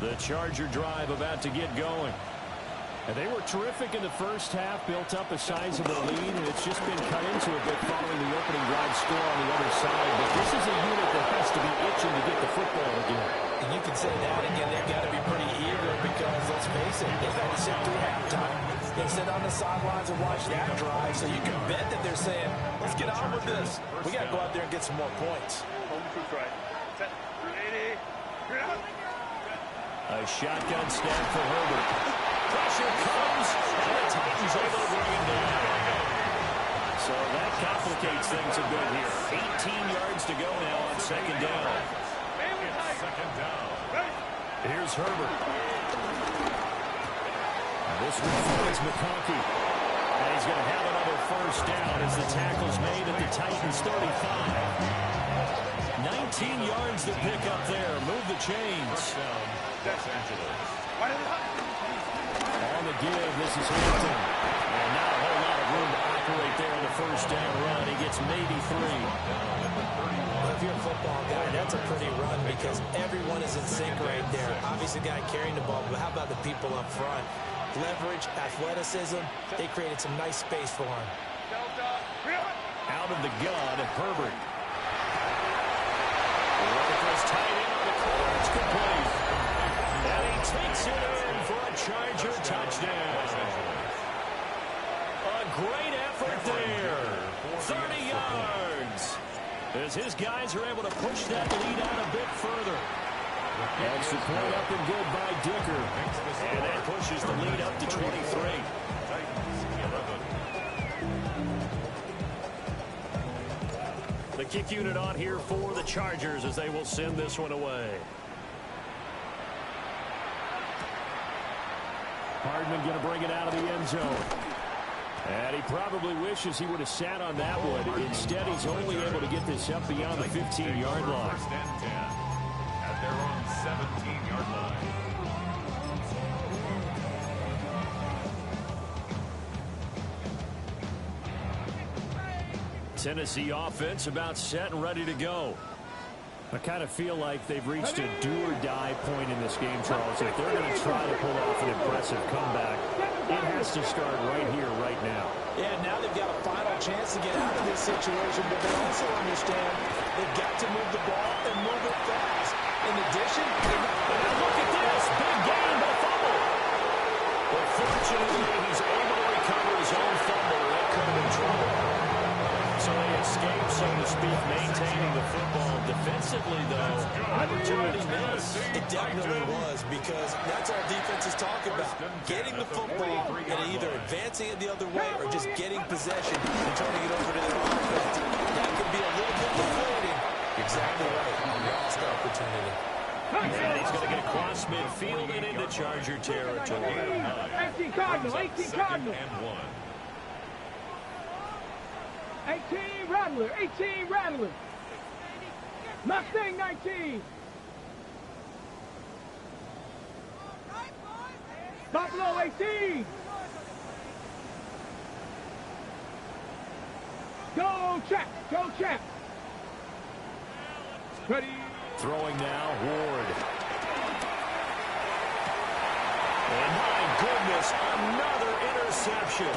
The Charger drive about to get going. And they were terrific in the first half, built up a sizable lead, and it's just been cut into a bit following the opening drive score on the other side. But this is a unit that has to be itching to get the football again. And you can say that again, they've got to be pretty eager because, let's face it, they've had to sit through halftime. They sit on the sidelines and watch that drive, so you can bet that they're saying, let's get on with this. We got to go out there and get some more points. A shotgun snap for Herbert. Pressure comes, and the Titans able to bring him down. So that complicates things a bit here. 18 yards to go now on second down. Second down. Here's Herbert. This one finds McConkey. And he's going to have another first down as the tackle's made at the Titans' 35. 19 yards to pick up there. Move the chains. On the give, this is Hampton. And not a whole lot of room to operate there on the first down run. He gets maybe 3. Well, if you're a football guy, that's a pretty run because everyone is in sync right there. Obviously, the guy carrying the ball, but how about the people up front? Leverage, athleticism, they created some nice space for him. Out of the gun, Herbert. This tight end on the corner, it's complete. And he takes it in for a Charger touchdown. A great effort there. 30 yards. As his guys are able to push that lead out a bit further. Extra point up and good by Dicker. And that pushes the lead up to 23. The kick unit on here for the Chargers as they will send this one away. Hardman going to bring it out of the end zone. And he probably wishes he would have sat on that one. Instead, he's only able to get this up beyond the 15-yard line. First and 10 at their own 17-yard line. Tennessee offense about set and ready to go. I kind of feel like they've reached a do-or-die point in this game, Charles. If they're going to try to pull off an impressive comeback, it has to start right here, right now. Yeah, now they've got a final chance to get out of this situation, but they also understand they've got to move the ball and move it fast. In addition, look at this. Big game, but fumble. But fortunately, he's able to recover his own fumble. That could have been trouble. So they escape, so to speak, maintaining the football. Defensively, though, opportunity missed. It definitely was, because that's all defense is talking about. Getting the football and either advancing it the other way or just getting possession and turning it over to their offense. That could be a little bit deflating. Exactly right. Lost opportunity. And he's going to get across midfield and into Charger territory. 18 Cardinal, 18 Cardinal. And 1. 18 Rattler, 18 Rattler. Mustang 19. Buffalo 18. Go Chap, go Chap. Ready. Throwing now, Ward. And my goodness, another interception.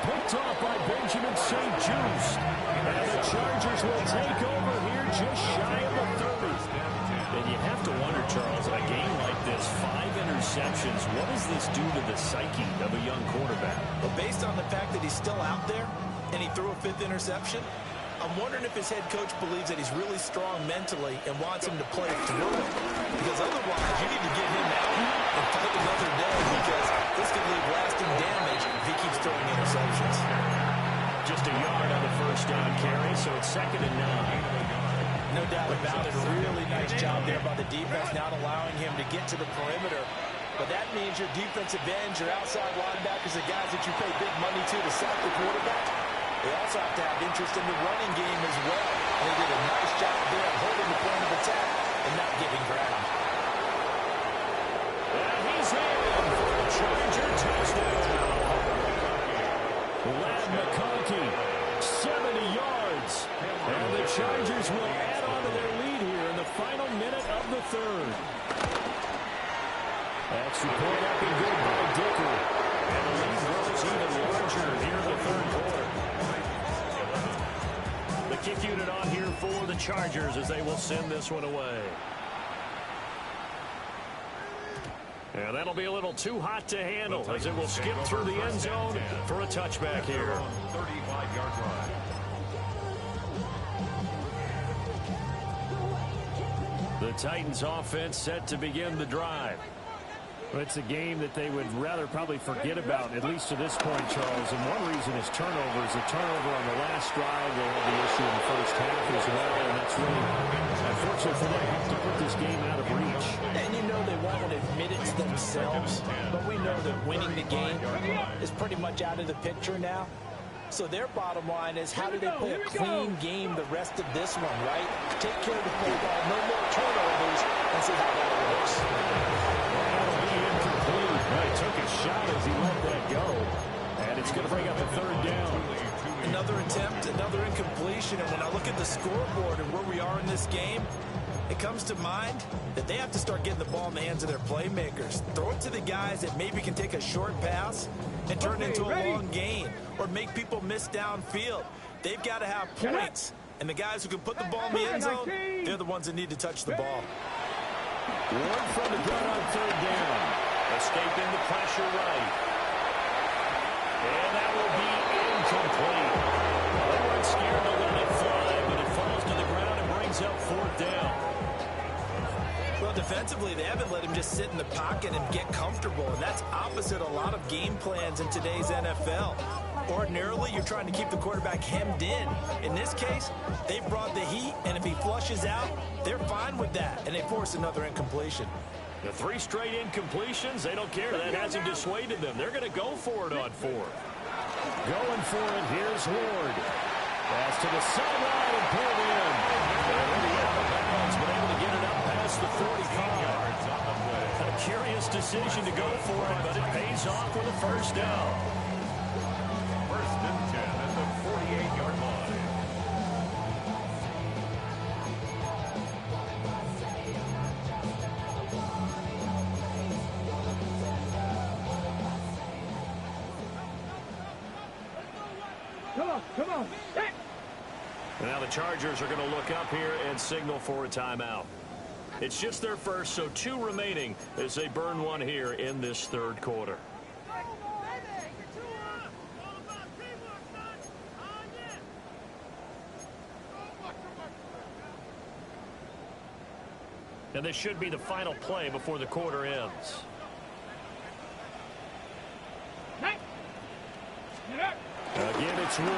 Picked off by Benjamin St. Just. And the Chargers will take over here just shy of the 30. And you have to wonder, Charles, in a game like this, 5 interceptions, what does this do to the psyche of a young quarterback? Well, based on the fact that he's still out there and he threw a 5th interception, I'm wondering if his head coach believes that he's really strong mentally and wants him to play through it. Because otherwise, you need to get him out and fight another day, because this could leave lasting damage if he keeps throwing interceptions. Just a yard on the first down carry, so it's 2nd and 9. No doubt about it. Really nice job there by the defense, not allowing him to get to the perimeter. But that means your defensive ends, your outside linebackers, the guys that you pay big money to sack the quarterback, they also have to have interest in the running game as well. And they did a nice job there of holding the point of attack and not giving ground. And he's in for a Charger touchdown. Ladd McConkey, 70 yards. And the Chargers will add on to their lead here in the final minute of the 3rd. That's the point up and good by Dicker. And the lead grows even larger here in the third quarter. The kick unit on here for the Chargers as they will send this one away. And that'll be a little too hot to handle as it will skip through the end zone for a touchback here. 35-yard line. The Titans offense set to begin the drive. Well, it's a game that they would rather probably forget about, at least to this point, Charles. And one reason is turnovers. A turnover on the last drive. They had the issue in the first half as well. And that's really unfortunate for them to put this game out of reach. And you know they won't admit it to themselves, but we know that winning the game is pretty much out of the picture now. So their bottom line is, how do they play a clean game the rest of this one, right? Take care of the football, no more turnovers, and see how that works. That'll be incomplete. Well, he took a shot as he let that go. And it's going to bring up a third down. Another attempt, another incompletion. And when I look at the scoreboard and where we are in this game, it comes to mind that they have to start getting the ball in the hands of their playmakers. Throw it to the guys that maybe can take a short pass and turn it into a long gain or make people miss downfield. They've got to have points. And the guys who can put the ball in the end zone, they're the ones that need to touch the ball. Ward from the gun on third down. Escaping the pressure right. And that will be incomplete. They weren't scared to let it fly, but it falls to the ground and brings up fourth down. Well, defensively, they haven't let him just sit in the pocket and get comfortable, and that's opposite a lot of game plans in today's NFL. Ordinarily, you're trying to keep the quarterback hemmed in. In this case, they brought the heat, and if he flushes out, they're fine with that, and they force another incompletion. The 3 straight incompletions, they don't care. That hasn't dissuaded them. They're going to go for it on fourth. Going for it, here's Ward. Pass to the sideline and pulled in. Already out of bounds, but able to get it up past the 45. A curious decision to go for it, but it pays off with a first down. First and 10 at the 48-yard line. Come on. Hey. Now the Chargers are going to look up here and signal for a timeout. It's just their first, so 2 remaining as they burn one here in this third quarter. And this should be the final play before the quarter ends. Again, it's Ward.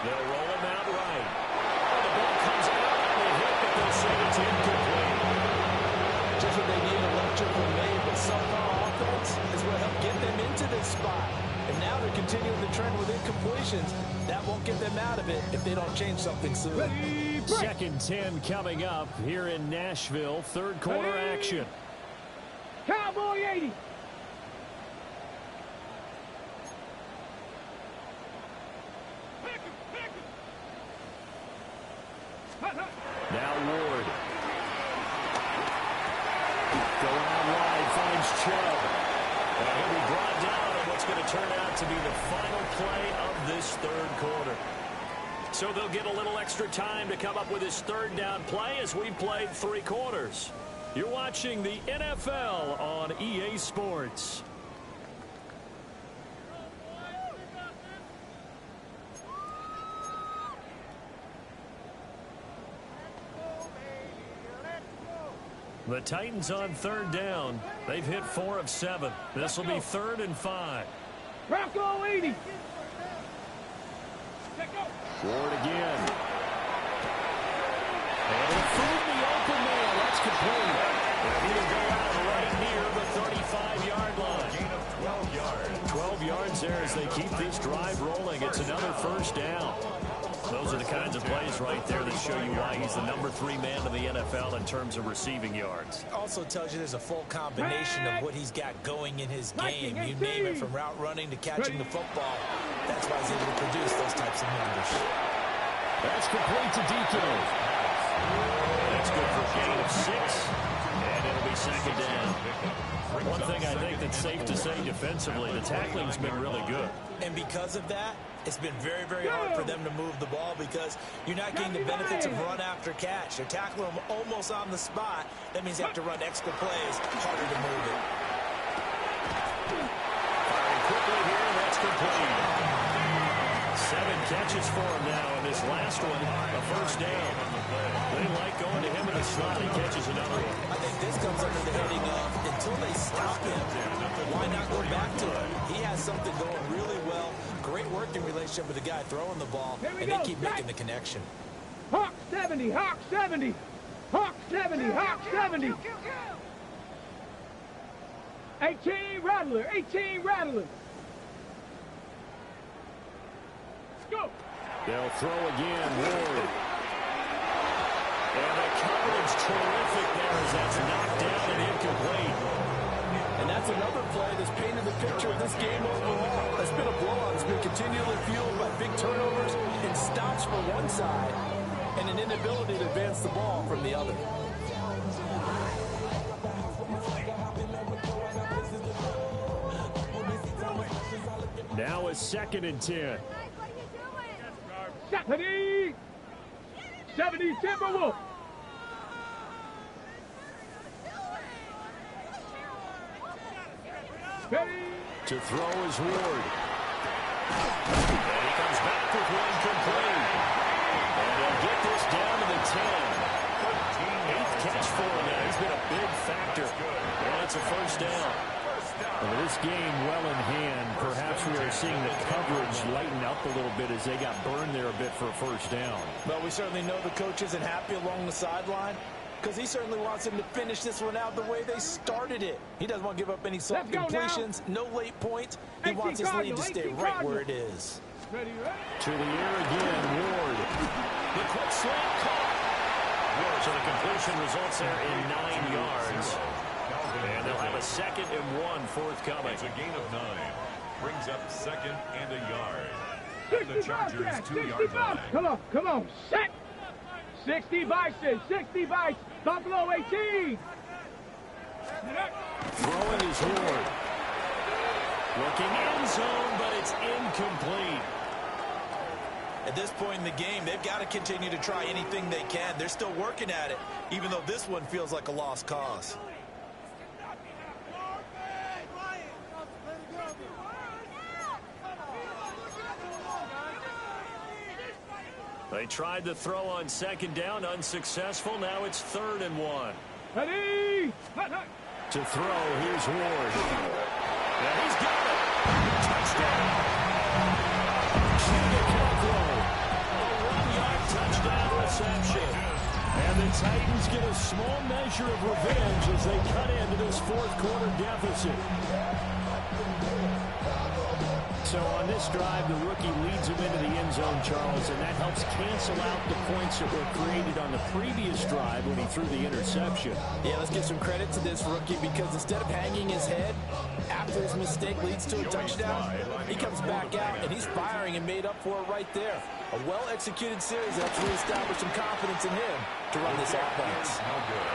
They'll roll him out right. Oh, the ball comes out on the hit, but they'll say it's incomplete. Just what they need, a lecture from me, but somehow offense is what helped get them into this spot. And now they're continuing the trend with incompletions. That won't get them out of it if they don't change something soon. Second 10 coming up here in Nashville. Third quarter action. Cowboy 80. Now Ward. Going out wide, finds Chubb. And he'll be brought down on what's going to turn out to be the final play of this third quarter. So they'll get a little extra time to come up with his third down play as we played 3 quarters. You're watching the NFL on EA Sports. The Titans on third down. They've hit 4 of 7. This will be 3rd and 5. Bronco 80. Ward again. And it'll find the open man. That's complete. And he'll go out right near the 35-yard line. Gain of 12 yards. 12 yards there as they keep this drive rolling. It's another first down. Those are the kinds of plays right there that show you why he's the number 3 man in the NFL in terms of receiving yards. Also tells you there's a full combination of what he's got going in his game. You name it, from route running to catching the football. That's why he's able to produce those types of numbers. That's complete to DK. That's good for a gain of 6. And it'll be second down. One thing I think that's safe to say defensively, the tackling's been really good. And because of that, it's been very, very hard for them to move the ball because you're not getting the benefits of run after catch. They're tackling them almost on the spot. That means you have to run extra plays, harder to move it. Firing quickly here, and that's complete. 7 catches for him now, and this last one, a first down. They like going to him in the slot. He catches another one. I think this comes under the heading of until they stop him, why not go back to him? He has something going really well. Great working relationship with the guy throwing the ball, and they keep making the connection. Hawk 70, Hawk 70. Hawk 70, Hawk 70. 18 Rattler, 18 Rattler. Go. They'll throw again, Ward. And the coverage terrific there as that's knocked down and incomplete. And that's another play that's painted the picture of this game overall. It's been a blowout. It's been continually fueled by big turnovers and stops from one side and an inability to advance the ball from the other. Now a 2nd and 10. 70 Timberwolves. To throw is Ward. And he comes back with one complete. And they'll get this down to the 10. 8th catch for him now. He's been a big factor. And it's a first down. Well, this game well in hand. Perhaps we are seeing the coverage lighten up a little bit as they got burned there a bit for a first down. Well, we certainly know the coach isn't happy along the sideline because he certainly wants them to finish this one out the way they started it. He doesn't want to give up any soft completions, no late points. He wants his lead to stay right where it is. Ready, ready. To the air again, Ward. The quick slant caught. So the completion results there in 9 yards. And they'll have a 2nd and 1 forthcoming. It's a gain of 9. Brings up 2nd and a yard. And the Chargers 2-yard line. Come on, set. 60 Vices, 60 Vice. Buffalo 18. Throwing is Ward. Looking end zone, but it's incomplete. At this point in the game, they've got to continue to try anything they can. They're still working at it, even though this one feels like a lost cause. They tried to throw on 2nd down, unsuccessful. Now it's 3rd and 1. Ready. To throw, here's Ward. And he's got it. Touchdown. A 1-yard touchdown reception. And the Titans get a small measure of revenge as they cut into this 4th quarter deficit. So on this drive, the rookie leads him into the end zone, Charles, and that helps cancel out the points that were created on the previous drive when he threw the interception. Yeah, let's give some credit to this rookie because instead of hanging his head after his mistake leads to a touchdown, he comes back out and he's firing and made up for it right there. A well-executed series that's reestablished some confidence in him to run this offense. How good.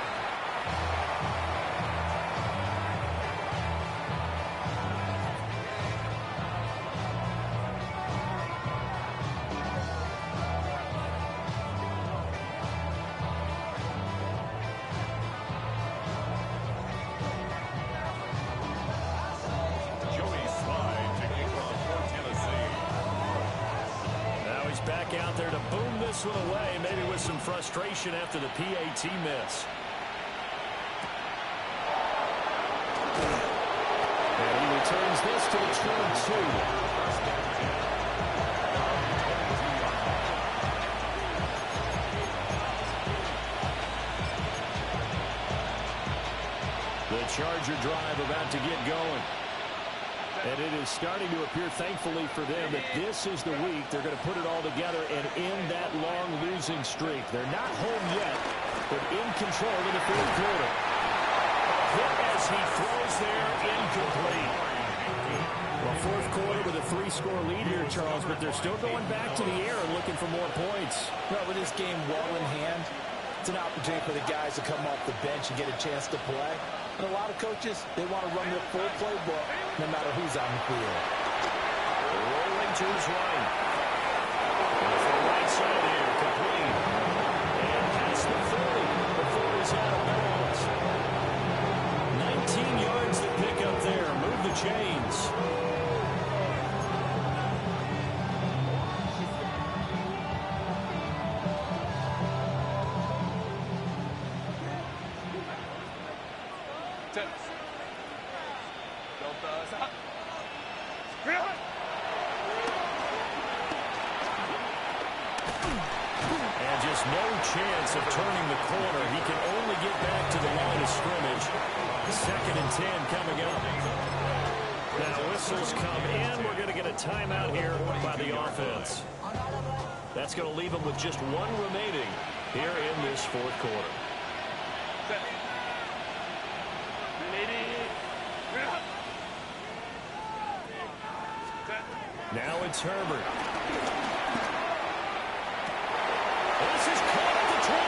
Back out there to boom this one away, maybe with some frustration after the PAT miss. And he returns this to the 22. The Charger drive about to get going. And it is starting to appear, thankfully for them, that this is the week they're going to put it all together and end that long losing streak. They're not home yet, but in control in the 4th quarter. Hit as he throws there, incomplete. Well, 4th quarter with a 3-score lead here, Charles, but they're still going back to the air and looking for more points. Well, with this game well in hand, It's an opportunity for the guys to come off the bench and get a chance to play. And a lot of coaches, they want to run their full playbook no matter who's on the field. Rolling to his right. Off the right side here, complete. And past the 30 before he's out of bounds. 19 yards to pick up there. Move the chains. Chance of turning the corner. He can only get back to the line of scrimmage. 2nd and 10 coming up. Now whistles come in. We're going to get a timeout here by the offense. That's going to leave them with just one remaining here in this 4th quarter. Now it's Herbert. This is caught at the 20.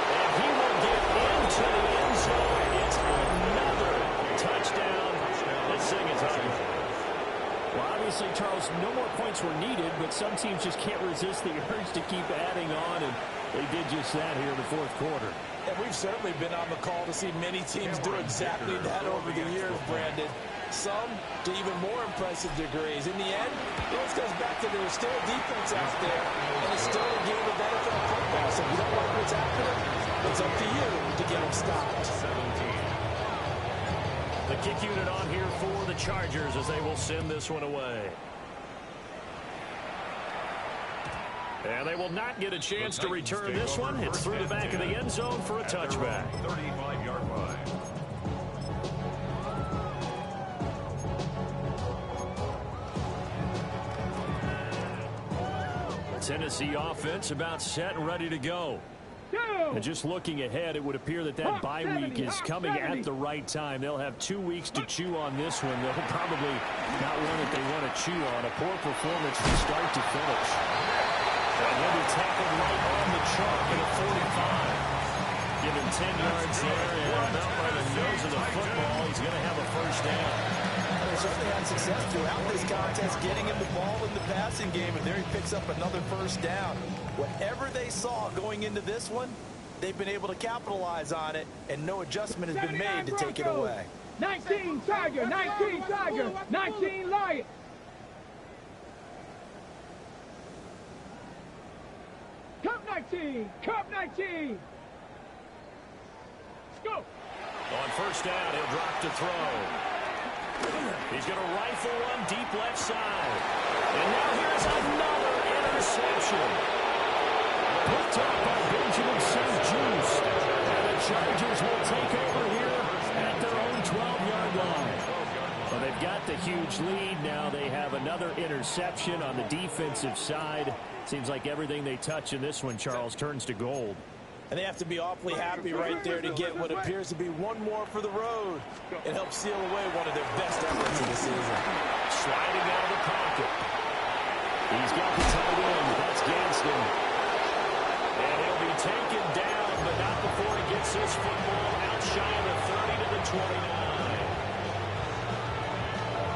And he will get into the end zone. It's another touchdown. Let's sing it, Tommy. Well, obviously, Charles, no more points were needed, but some teams just can't resist the urge to keep adding on, and they did just that here in the 4th quarter. And we've certainly been on the call to see many teams do exactly that over the years, Brandon. Some to even more impressive degrees. In the end, it always goes back to there's still a defense out there, and it's still a game of NFL football. So if you don't like what's happening, it's up to you to get them stopped. 17. The kick unit on here for the Chargers as they will send this one away. And they will not get a chance to return this one. It's through the back of the end zone for a touchback. 35-yard line. Tennessee offense about set and ready to go. And just looking ahead, it would appear that bye week is coming at the right time. They'll have 2 weeks to chew on this one. They'll probably not one that they want to chew on. A poor performance from start to finish. And he'll be tackled right on the chalk at a 45. Give him 10 yards there, and about by the nose of the football, he's going to have a first down. They certainly had success throughout this contest getting him the ball in the passing game, and there he picks up another first down. Whatever they saw going into this one, they've been able to capitalize on it, and no adjustment has been made to take it away. 19 Tiger, 19 Tiger, 19 Lion. Cup 19, Cup 19. Let's go. On first down, he'll drop to throw. He's going to rifle one deep left side. And now here's another interception. Picked up by Benjamin St-Juste. And the Chargers will take over here at their own 12-yard line. Well, they've got the huge lead. Now they have another interception on the defensive side. Seems like everything they touch in this one, Charles, turns to gold. And they have to be awfully happy right there to get what appears to be one more for the road. It helps seal away one of their best efforts of the season. Sliding out of the pocket. He's got the tight end. That's Gadsden. And he'll be taken down, but not before he gets his football out shy of the 30 to the 29.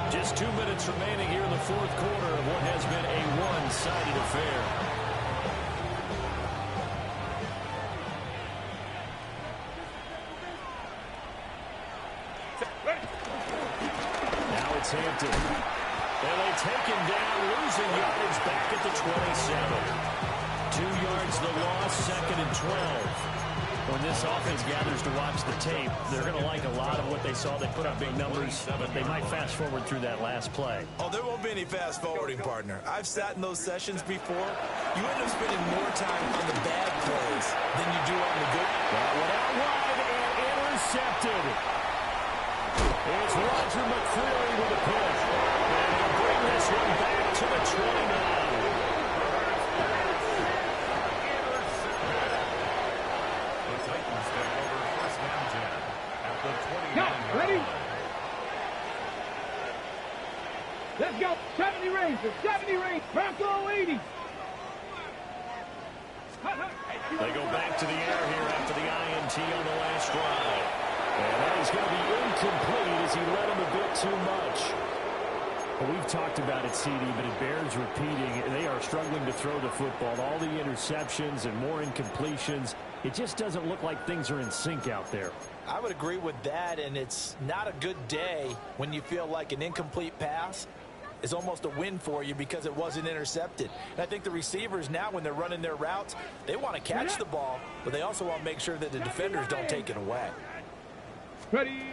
Just 2 minutes remaining here in the 4th quarter of what has been a one-sided affair. Hampton. And they take him down, losing yardage back at the 27. 2 yards the loss, 2nd and 12. When this offense gathers to watch the tape, they're going to like a lot of what they saw. They put up big numbers, but they might fast forward through that last play. Oh, there won't be any fast forwarding, partner. I've sat in those sessions before. You end up spending more time on the bad plays than you do on the good. That one out wide and intercepted. It's Roger McCreary with a pick. And he'll bring this one back to the 29. The Titans take over first down 10 at the 29. Ready? Let's go. 70 Rangers, 70 Rangers, Bronco 80. They go back to the stride. And that is going to be incomplete as he led him a bit too much. Well, we've talked about it, CD, but it bears repeating. They are struggling to throw the football. All the interceptions and more incompletions. It just doesn't look like things are in sync out there. I would agree with that, and it's not a good day when you feel like an incomplete pass is almost a win for you because it wasn't intercepted. And I think the receivers now, when they're running their routes, they want to catch the ball, but they also want to make sure that the defenders don't take it away. Ready.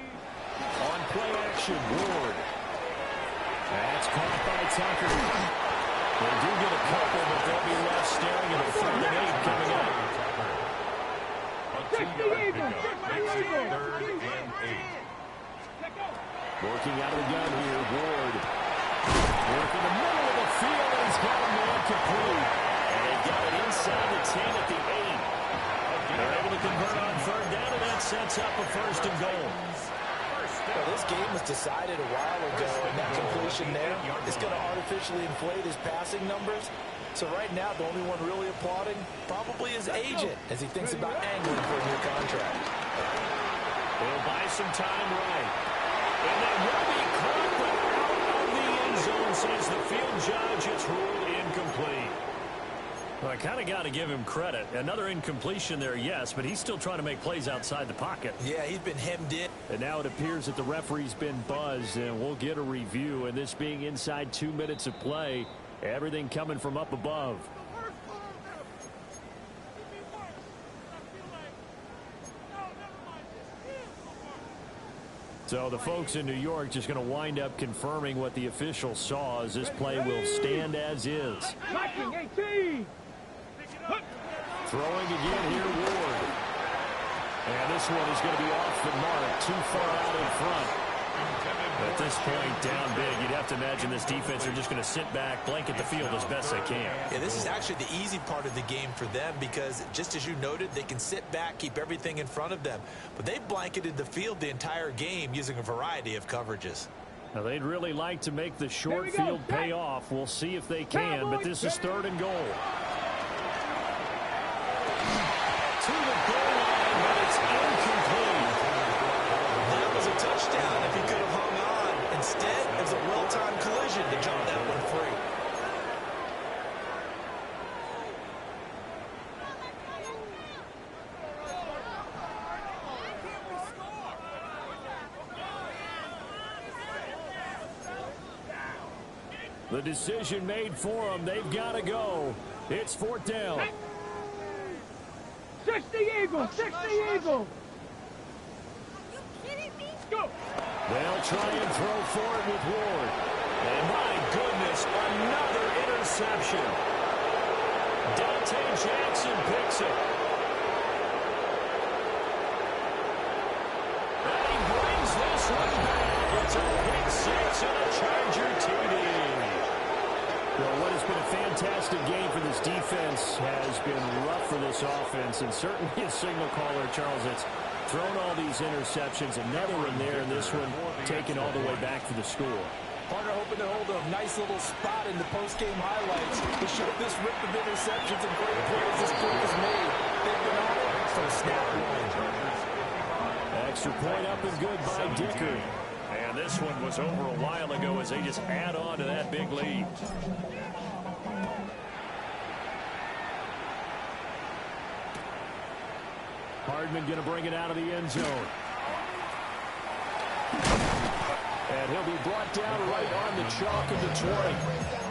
On play action, Ward. That's caught by Tucker. They do get a couple, but they'll be left staring at a 3rd and 8 coming up. A 2-yard pickup makes it 3rd and 8. Working out of the gun here, Ward. Working the middle of the field, and he's got a man complete. And they got it inside the 10 at the 8. They're able to convert on 3rd down, and that sets up a 1st and goal. Well, this game was decided a while ago, and that completion there is going to artificially inflate his passing numbers. So right now, the only one really applauding probably his agent as he thinks about angling for a new contract. They'll buy some time right. And that will be caught, but out of the end zone, says the field judge. It's ruled incomplete. Well, I kind of got to give him credit. Another incompletion there, yes, but he's still trying to make plays outside the pocket. Yeah, he's been hemmed in. And now it appears that the referee's been buzzed, and we'll get a review. And this being inside 2 minutes of play, everything coming from up above. So the folks in New York just going to wind up confirming what the official saw as this play will stand as is. Blocking 18. Throwing again here, Ward. And this one is going to be off the mark, too far out in front. At this point, down big, you'd have to imagine this defense are just going to sit back, blanket the field as best they can. Yeah, this is actually the easy part of the game for them because, just as you noted, they can sit back, keep everything in front of them. But they blanketed the field the entire game using a variety of coverages. Now, they'd really like to make the short field pay off. We'll see if they can, but this is 3rd and goal. To the goal line, but it's incomplete. That was a touchdown if he could have hung on. Instead, it was a well-timed collision to jump that one free. The decision made for them. They've got to go. It's 4th down. 60 Eagles! 60 Eagles! Go! They'll try and throw for it with Ward. And my goodness, another interception. Dante Jackson picks it. And he brings this one back. It's a pick 6 and a Charger TD. Well, what has been a fantastic game for this defense has been rough for this offense, and certainly a signal caller, Charles, that's thrown all these interceptions. Another one there, and this one taken all the way back for the score. Partner hoping to hold a nice little spot in the post-game highlights to show this rip of interceptions and great plays this group has made. They've been on it from snap one. Extra point up and good by Dicker. And this one was over a while ago as they just add on to that big lead. Hardman going to bring it out of the end zone. And he'll be brought down right on the chalk of the 20.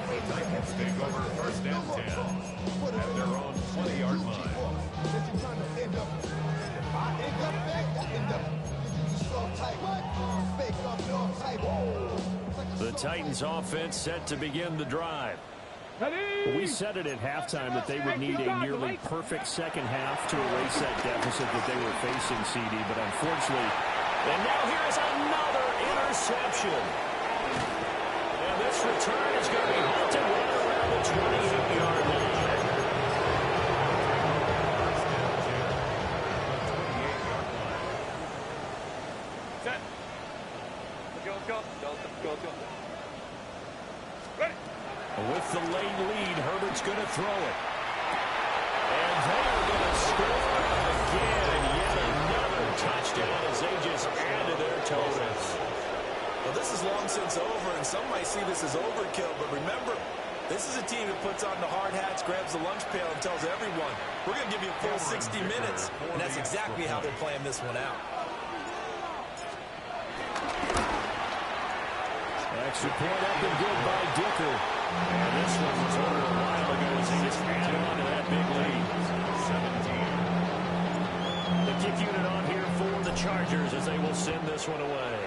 The Titans take over 1st and 10 at their own 20-yard line. The Titans offense set to begin the drive. We said it at halftime that they would need a nearly perfect second half to erase that deficit that they were facing, CD, but unfortunately. And now here's another interception. And this return is going to be halted right around the 28-yard line. Set. Go. Ready. With the late lead, Herbert's going to throw it. And they're going to score again. Yet another touchdown. down as they just add to their totals. Well, this is long since over, and some might see this as overkill, but remember, this is a team that puts on the hard hats, grabs the lunch pail, and tells everyone, we're going to give you a full 60 minutes, and that's exactly how they're playing this one out. Extra point up and good by Dicker. And this one was over a while ago as he just added on to that big lead. 17. The kick unit on here for the Chargers as they will send this one away.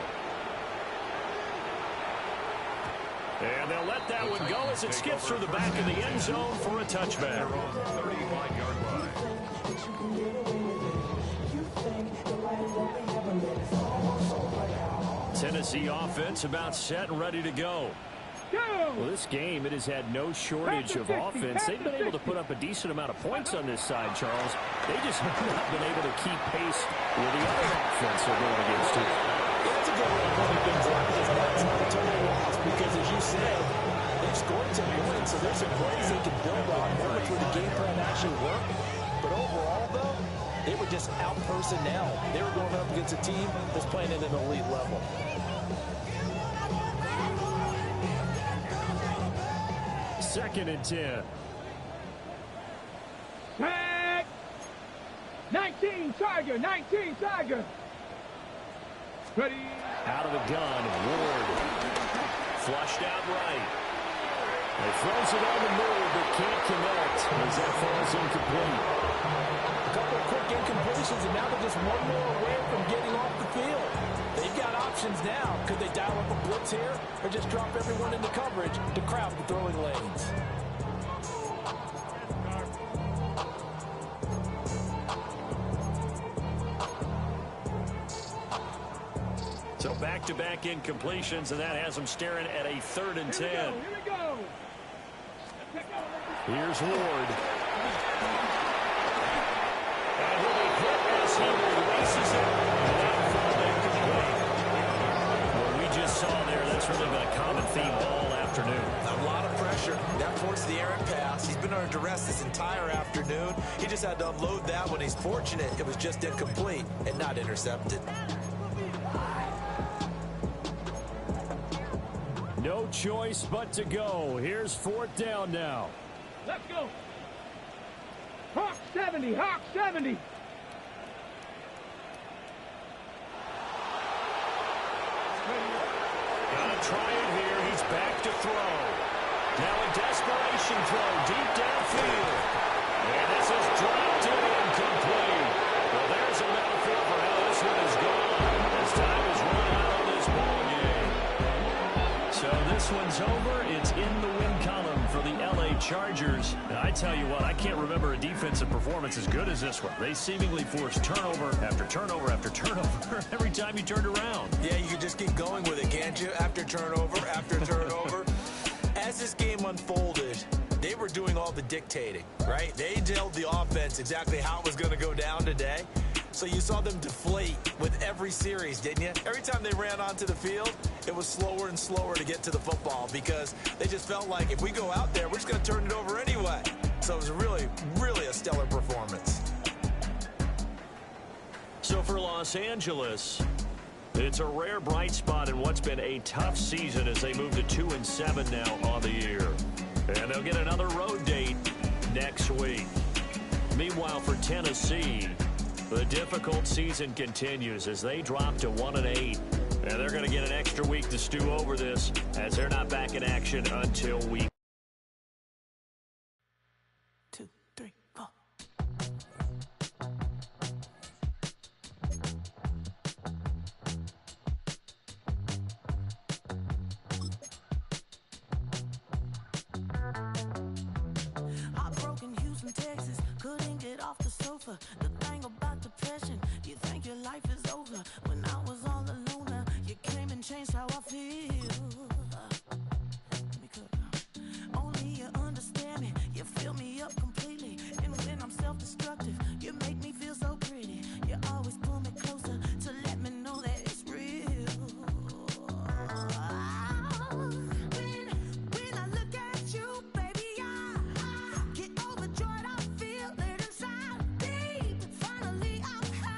And they'll let that one go as it skips through the back of the end zone for a touchback. 35-yard line. Tennessee offense about set and ready to go. Well, this game, it has had no shortage of offense. They've been able to put up a decent amount of points on this side, Charles. They just have not been able to keep pace with the other offense they're going against too. That's a good way of putting things out. That's not a total loss because, as you said, they've scored some points, so there's some plays they can build on. One which where the game plan actually worked. But overall, though, they were just out personnel. They were going up against a team that's playing at an elite level. Second and 10. Tag! 19 Tiger, 19 Tiger. Ready? Out of the gun, Ward. Flushed out right. He throws it on the move, but can't connect as that falls incomplete. A couple of quick incompletions, and now they're just one more away from getting off the field. They've got options now. Could they dial up a blitz here or just drop everyone into coverage to crowd the throwing lanes? So back-to-back incompletions, and that has them staring at a 3rd and 10. Here we go. Here's Ward. And he'll be hit as he releases it. What we just saw there, that's really been a common theme all afternoon. A lot of pressure. That forced the errant pass. He's been under duress this entire afternoon. He just had to unload that when he's fortunate it was just incomplete and not intercepted. No choice but to go. Here's 4th down now. Let's go. Hawk 70, Hawk 70. Gonna try it here. He's back to throw. Now a desperation throw deep downfield. And this is dropped in incomplete. Well, there's a metaphor for how this one is gone as time is run out on this ball game. So this one's over. It's in the win column for the LA Chargers. And I tell you what, I can't remember a defensive performance as good as this one. They seemingly forced turnover after turnover after turnover every time you turned around. Yeah, you can just keep going with it, can't you? After turnover, after turnover. As this game unfolded, they were doing all the dictating, right? They told the offense exactly how it was going to go down today. So you saw them deflate with every series, didn't you? Every time they ran onto the field, it was slower and slower to get to the football because they just felt like if we go out there, we're just going to turn it over anyway. So it was really, really a stellar performance. So for Los Angeles, it's a rare bright spot in what's been a tough season as they move to 2-7 now on the year. And they'll get another road date next week. Meanwhile, for Tennessee, the difficult season continues as they drop to 1-8. And they're going to get an extra week to stew over this as they're not back in action until week. 2, 3, 4. I broke in Houston, Texas, couldn't get off the sofa. The thing about depression, you think your life is over. When I was all alone, you came and changed how I feel. Let me cook. Only you understand me, you fill me up completely. And when I'm self-destructive, you make me feel so pretty. You always pull me closer to let me know that it's real. When I look at you, baby, I get overjoyed. I feel it inside deep. Finally, I'm happy.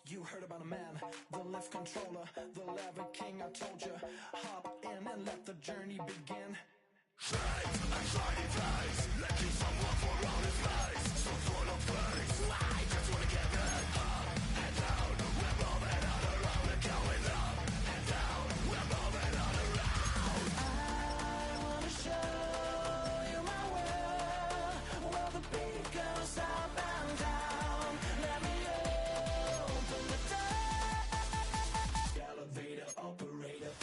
You heard about a man, the lift controller, the lever king, I told you. Hop in and let the journey begin. Straight and shiny face, looking someone for all his face. So full of praise, I just wanna get it up and down. We're moving all around and going up and down. We're moving all around. I wanna show you my world, where the beat goes up and down. Let me open the door. Elevator operator.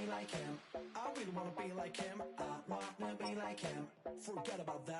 Like him, I really wanna be like him. I wanna be like him. Forget about that.